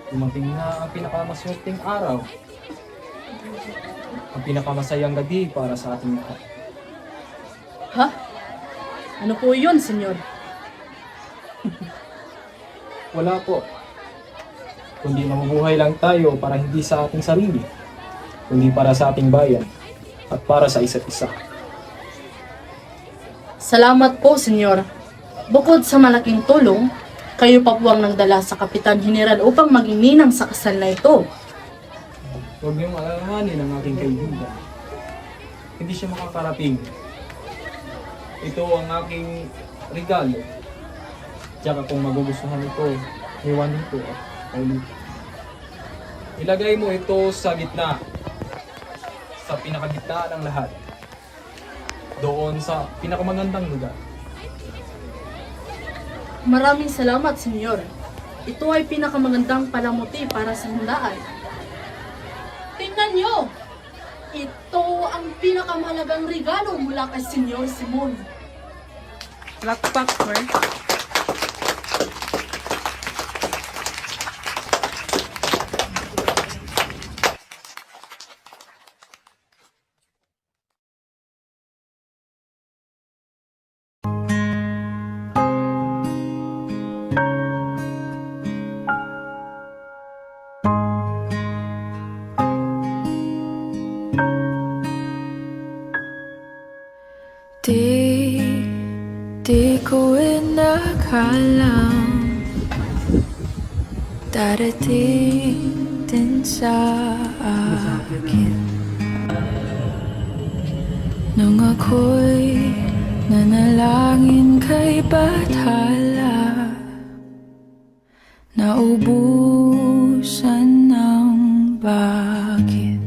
C: Dumating na ang pinakamaswerteng araw. Ang pinakamasayang gabi para sa ating lahat.
K: Ha? Ano po yun, Senyor?
C: Wala po. Kundi mamubuhay lang tayo para hindi sa ating sarili, kundi para sa ating bayan at para sa isa't isa.
K: Salamat po, Senyor. Bukod sa malaking tulong, kayo pa po ang nagdala sa Kapitan General upang maging ninang sa kasal na ito.
C: Huwag niyong alalahanin ang aking kaibigan. Hindi siya makakarating. Ito ang aking regalo. Tsaka kung magugustuhan ito, iwan ito at Paulita. Ilagay mo ito sa gitna. Sa pinakagitna ng lahat. Doon sa pinakamagandang lugar.
K: Maraming salamat, Senyor. Ito ay pinakamagandang palamuti para sa handaan. Tingnan nyo! Ito ang pinakamahalagang regalo mula kay Senyor Simon. Lakpak, sir.
H: Di ko inakalang darating din sa akin nung ako'y nanalangin kay Bathala, naubusan ng bakit.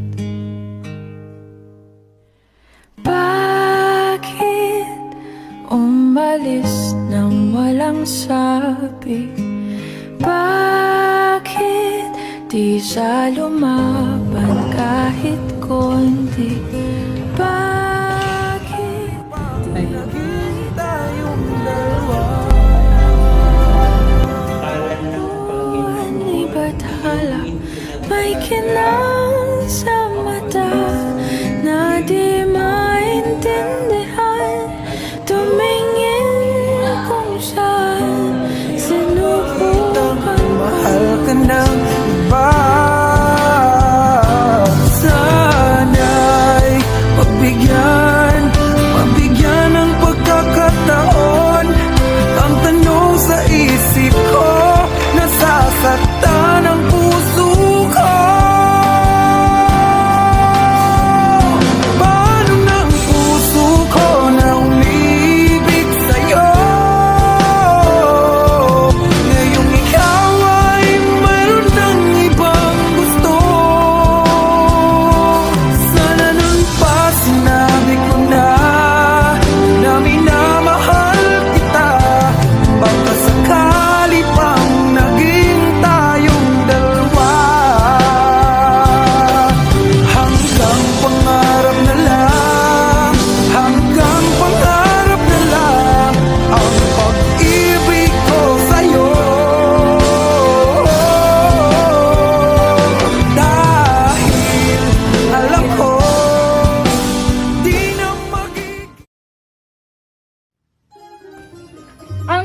H: Umalis nang walang sabi? Bakit di siya lumaban kahit konti? Bakit di naging tayong dalawa? Buwan ni Bathala, may kinang sa mata na di maintindihan. Tumingin kung saan sinubukan mahal ka ng iba. Sana'y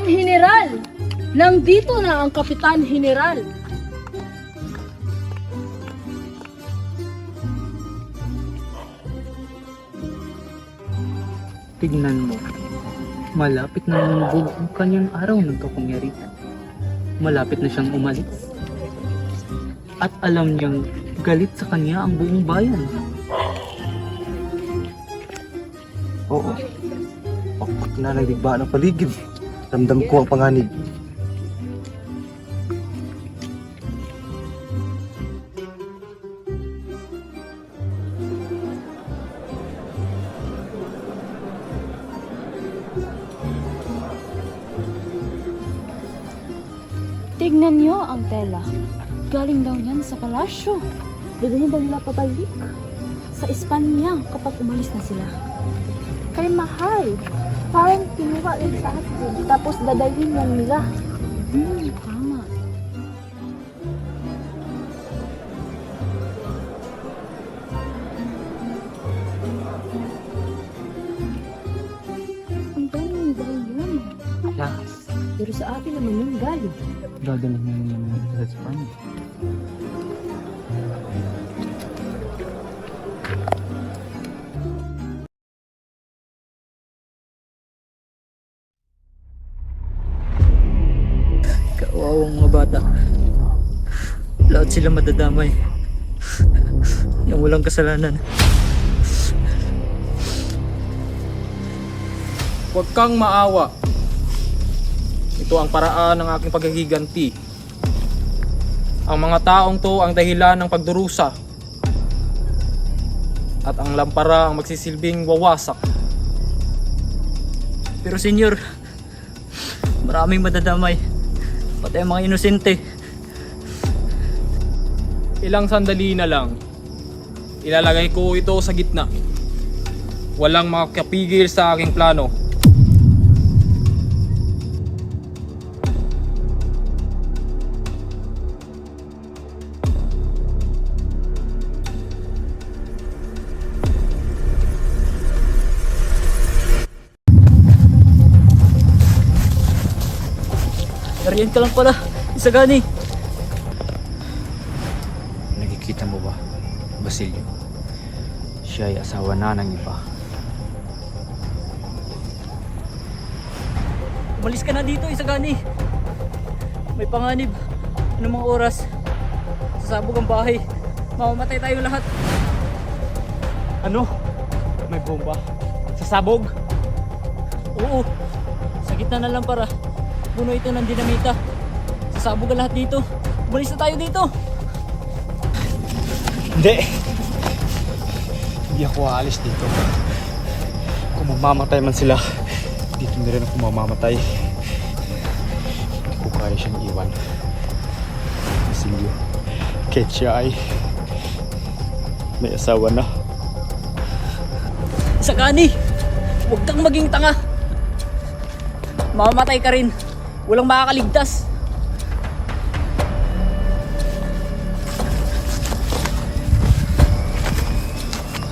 K: General! Nandito na ang Kapitan General!
C: Tignan mo. Malapit na nabuo ang kanyang araw ng kapangyarihan. Malapit na siyang umalis. At alam niyang galit sa kanya ang buong bayan.
S: Oo. Pakpak na nagdigba ng paligid. Ramdam ko ang panganib.
A: Tignan niyo ang tela. Galing daw yan sa palasyo. Dadalhin daw nila pabalik sa Espanya kapag umalis na sila. Kay mahal. Parang kinuha rin sa atin. Tapos dadalhin lang nila. Tama. Ang daming daw yan. Pero sa atin naman yung galing.
C: Dadalhin niya naman sa Espanya.
V: Kawawang mga bata. Lahat sila madadamay. Yung walang kasalanan.
E: Huwag kang maawa. Ito ang paraan ng aking paghihiganti. Ang mga taong to ang dahilan ng pagdurusa. At ang lampara ang magsisilbing wawasak.
V: Pero senyor, maraming madadamay. Pati ang mga inosente.
E: Ilang sandali na lang. Ilalagay ko ito sa gitna. Walang makakapigil sa aking plano.
V: Nariyan ka lang pala, Isagani.
B: Nakikita mo ba, Basilio? Siya ay asawa na ng iba.
V: Umalis ka na dito, Isagani. May panganib. Anong mga oras? Sasabog ang bahay. Mamamatay tayo lahat.
C: Ano? May bomba? Sasabog?
V: Oo. Sa gitna na lang para. Puno ito ng dinamita. Sasabog ang lahat dito. Umalis na tayo dito.
O: Hindi. Hindi ako aalis dito. Kung mamamatay man sila, dito na rin ako mamamatay. Hindi ko kaya siyang iwan. Basilio, kahit siya ay may asawa na.
V: Isagani! Huwag kang maging tanga. Mamamatay ka rin. Walang makakaligtas.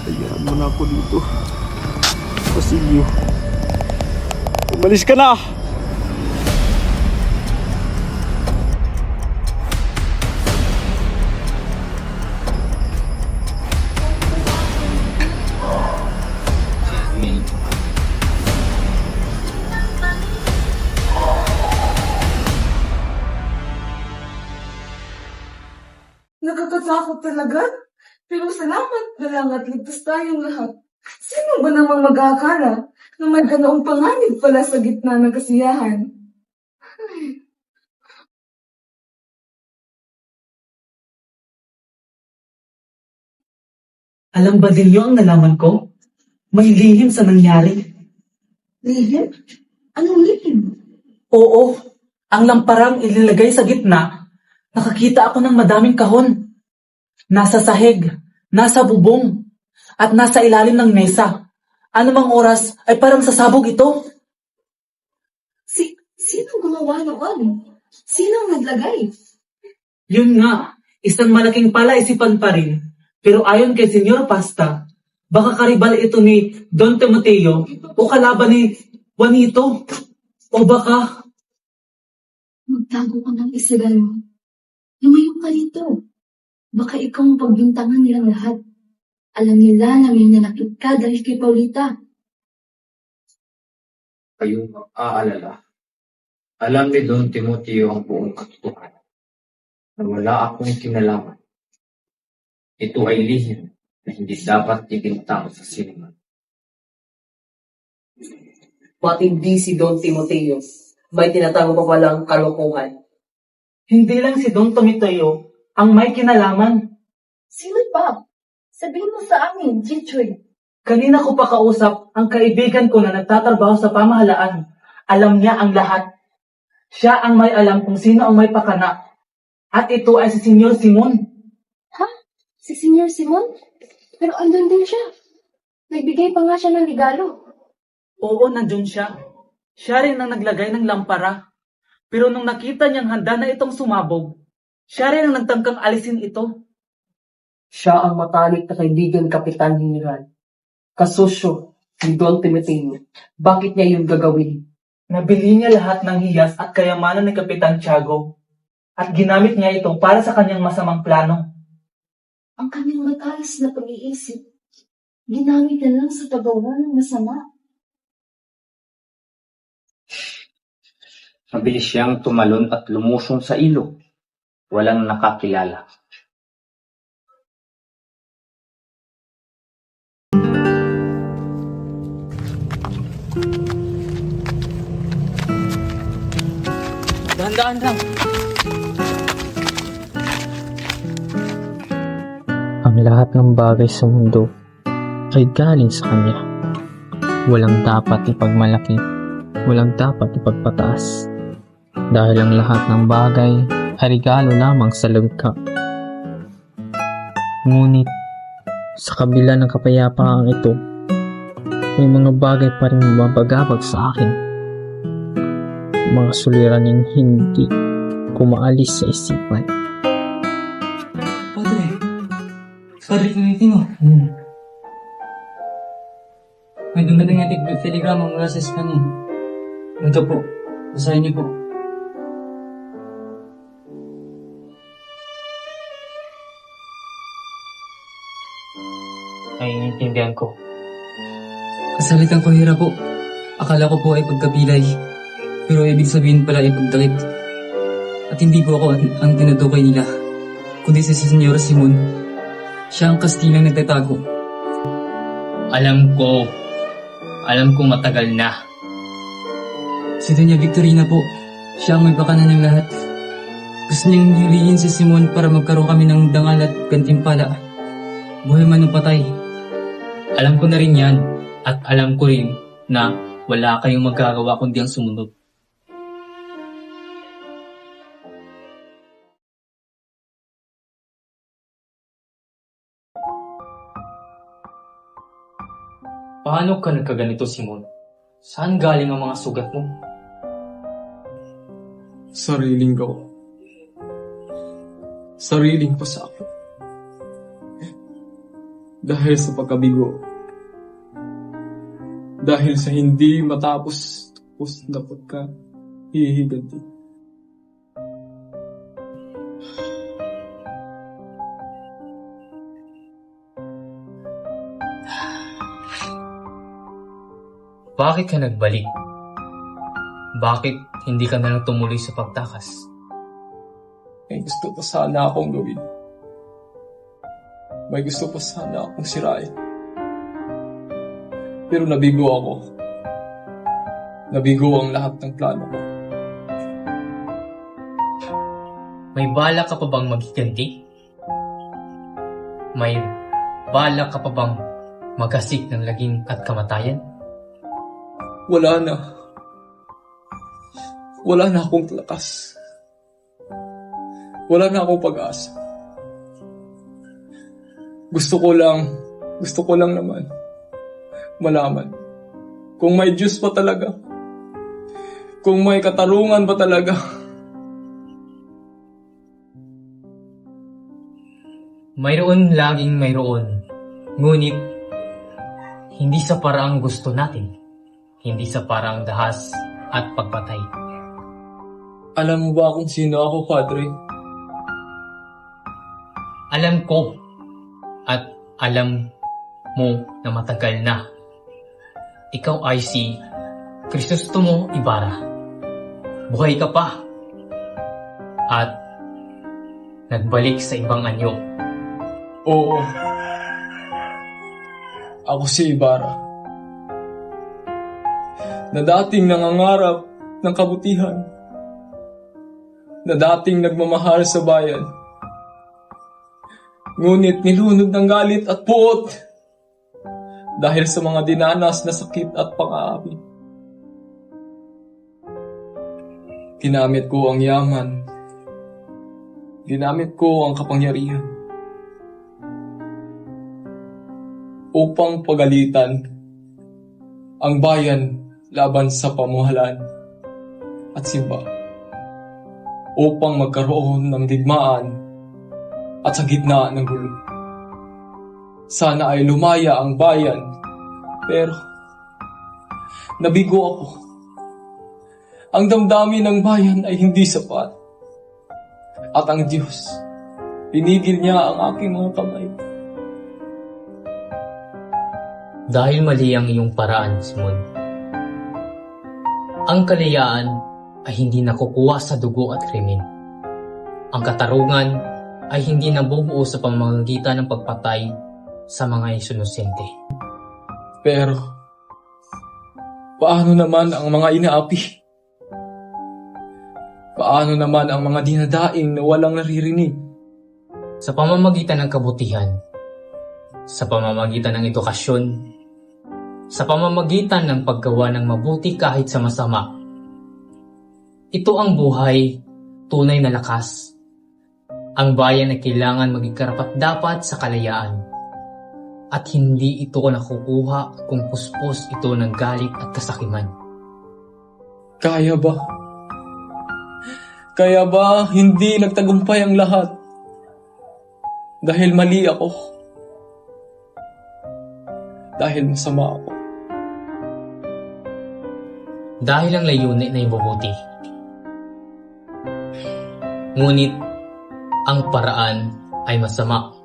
O: Hayaan mo na ako dito. Basilio, umalis ka na!
J: Nakakatakot talaga. Pero salamat na lang at ligtas tayong lahat. Sino ba namang mag-aakala na may ganoong panganib pala sa gitna ng kasiyahan?
O: Alam ba ninyo ang nalaman ko? May lihim sa nangyari.
J: Lihim? Anong lihim?
O: Oo, ang lamparang ililagay sa gitna. Nakakita ako ng madaming kahon. Nasa sahig, nasa bubong, at nasa ilalim ng mesa. Anumang oras ay parang sasabog ito.
J: Sino gumawa noon? Sino ang naglagay?
O: Yun nga, isang malaking palaisipan pa rin. Pero ayon kay Senyor Pasta, baka karibal ito ni Don Timoteo o kalaban ni Juanito. O baka
J: Magtago ka ng isagano. Lumayo ka dito. Baka ikaw ang pagbintangan nilang lahat. Alam nila na may nanakit ka dahil kay Paulita.
F: Kayong aalala. Alam ni Don Timoteo ang buong katotohanan na wala akong kinalaman. Ito ay lihim na hindi dapat ibintang sa sinima.
M: Matindi si Don Timoteo. May tinatago pa palang kalokohan.
O: Hindi lang si Don Timoteo ang may kinalaman.
J: Sino pa? Sabihin mo sa amin, Chichoy.
O: Kanina ko pa kausap ang kaibigan ko na nagtatrabaho sa pamahalaan. Alam niya ang lahat. Siya ang may alam kung sino ang may pakana. At ito ay si Senyor Simon.
A: Ha? Si Senyor Simon? Pero andun din siya. Nagbigay pa nga siya ng regalo.
O: Oo, nandun siya. Siya rin ang naglagay ng lampara. Pero nung nakita niyang handa na itong sumabog, siya rin ang nagtangkang alisin ito.
M: Siya ang matalik na kaibigan Kapitan General. Kasosyo ni Don Timoteo. Bakit niya yun gagawin?
O: Nabili niya lahat ng hiyas at kayamanan ni Kapitan Tiago. At ginamit niya ito para sa kanyang masamang plano.
J: Ang kanyang matalas na pag-iisip, ginamit na lang sa paggawa ng masama.
B: Mabilis siyang tumalon at lumusong sa ilog. Walang nakakilala.
V: Dahan-dahan lang.
C: Ang lahat ng bagay sa mundo ay galing sa Kanya. Walang dapat ipagmalaki, walang dapat ipagpataas. Dahil ang lahat ng bagay ay regalo lamang sa langka. Ngunit, sa kabila ng kapayapaang ito, may mga bagay pa rin mabagabag sa akin. Mga suliraning hindi ko maalis sa isipan.
V: Padre, kumiting mo. May dumating na telegrama mula sa Espanya. Ito po, basahin niyo po.
C: Naiintindihan ko.
V: Kasalitan ko hira po. Akala ko po ay pagkabilay. Pero ibig sabihin pala ay pagdakip. At hindi po ako ang tinutukoy nila, kundi si Senyor Simon. Siya ang Kastilang nagtatago.
C: Alam ko matagal na.
V: Si Doña Victorina po, siya ang may pakana ng lahat. Gusto niyang hiliin si Simon para magkaroon kami ng dangal at gantimpala. Buhay man o patay.
C: Alam ko na rin yan, at alam ko rin na wala kayong magagawa kundi ang sumunod. Paano ka nagkaganito, Simon? Saan galing ang mga sugat mo?
E: Sariling gawa. Sariling pasakit. Dahil sa pagkabigo. Dahil sa hindi matapos na pagkahihiganti.
C: Bakit ka nagbalik? Bakit hindi ka nalang tumuloy sa pagtakas?
E: May gusto pa sana akong gawin. May gusto pa sana akong sirain. Pero nabigo ako. Nabigo ang lahat ng plano ko.
C: May bala ka pa bang maghiganti? May bala ka pa bang maghasik ng lagim at kamatayan?
E: Wala na. Wala na akong lakas. Wala na akong pag-asa. Gusto ko lang naman malaman kung may Diyos pa talaga. Kung may katarungan ba talaga.
C: Mayroon laging mayroon. Ngunit, hindi sa paraang gusto natin. Hindi sa paraang dahas at pagpatay.
I: Alam mo ba kung sino ako, Padre?
B: Alam ko at alam mo na matagal na. Ikaw ay si Crisostomo Ibarra. Buhay ka pa at nagbalik sa ibang anyo.
I: Oo. Ako si Ibarra. Na dating nangangarap ng kabutihan. Na dating nagmamahal sa bayan. Ngunit nilunod ng galit at puot dahil sa mga dinanas na sakit at pang-aapi. Ginamit ko ang yaman. Ginamit ko ang kapangyarihan upang pagalitan ang bayan laban sa pamahalaan at simba, upang magkaroon ng digmaan at sa gitna ng gulo. Sana ay lumaya ang bayan, pero nabigo ako. Ang damdamin ng bayan ay hindi sapat. At ang Diyos, pinigil niya ang aking mga kamay.
B: Dahil mali ang iyong paraan, Simon. Ang kalayaan ay hindi nakukuha sa dugo at krimen. Ang katarungan ay hindi nabubuo sa pamamagitan ng pagpatay sa mga isunusente.
I: Pero, paano naman ang mga inaapi? Paano naman ang mga dinadaing na walang naririnig?
B: Sa pamamagitan ng kabutihan, sa pamamagitan ng edukasyon, sa pamamagitan ng paggawa ng mabuti kahit sa masama. Ito ang buhay, tunay na lakas. Ang bayan ay kailangan maging karapat-dapat sa kalayaan. At hindi ito nakukuha kung puspos ito ng galit at kasakiman.
I: Kaya ba? Kaya ba hindi nagtagumpay ang lahat? Dahil mali ako. Dahil masama ako.
B: Dahil ang layunin ay mabuti. Ngunit ang paraan ay masama.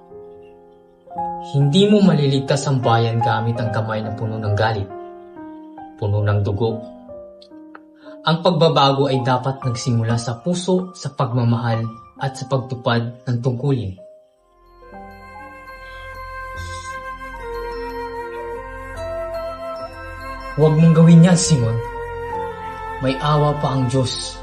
B: Hindi mo maliligtas ang bayan gamit ang kamay na puno ng galit, puno ng dugo. Ang pagbabago ay dapat nagsimula sa puso, sa pagmamahal at sa pagtupad ng tungkulin. Huwag mong gawin yan, Simon. May awa pa ang Diyos.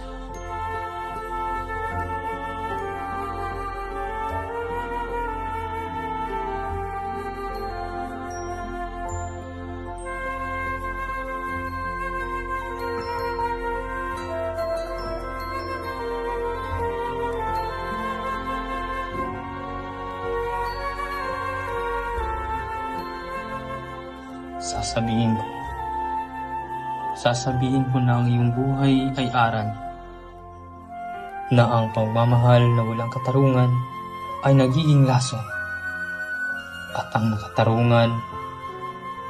B: Sasabihin ko na ang iyong buhay ay aral, na ang pagmamahal na walang katarungan ay nagiging lason, at ang nakatarungan,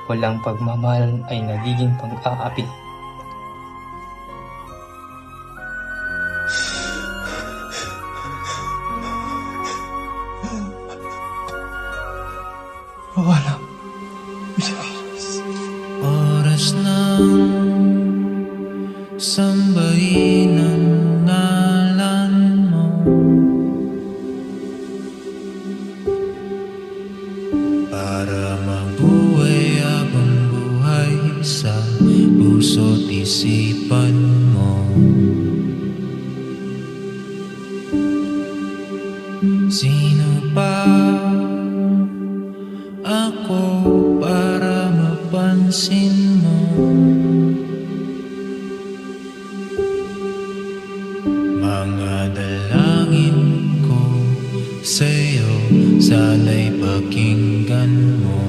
B: walang pagmamahal ay nagiging pag-aapi.
I: Wala.
H: Oras ng sambahin ang ngalan mo, para mabuhay habang buhay sa puso't isipan mo. Sino pa ako para mapansin mo? Mga dalangin ko sa'yo, sana'y pakinggan mo.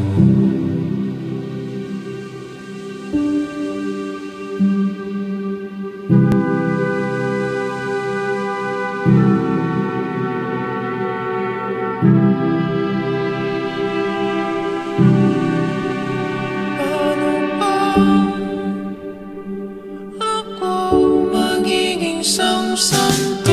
H: Paano ba ako magiging isang santo.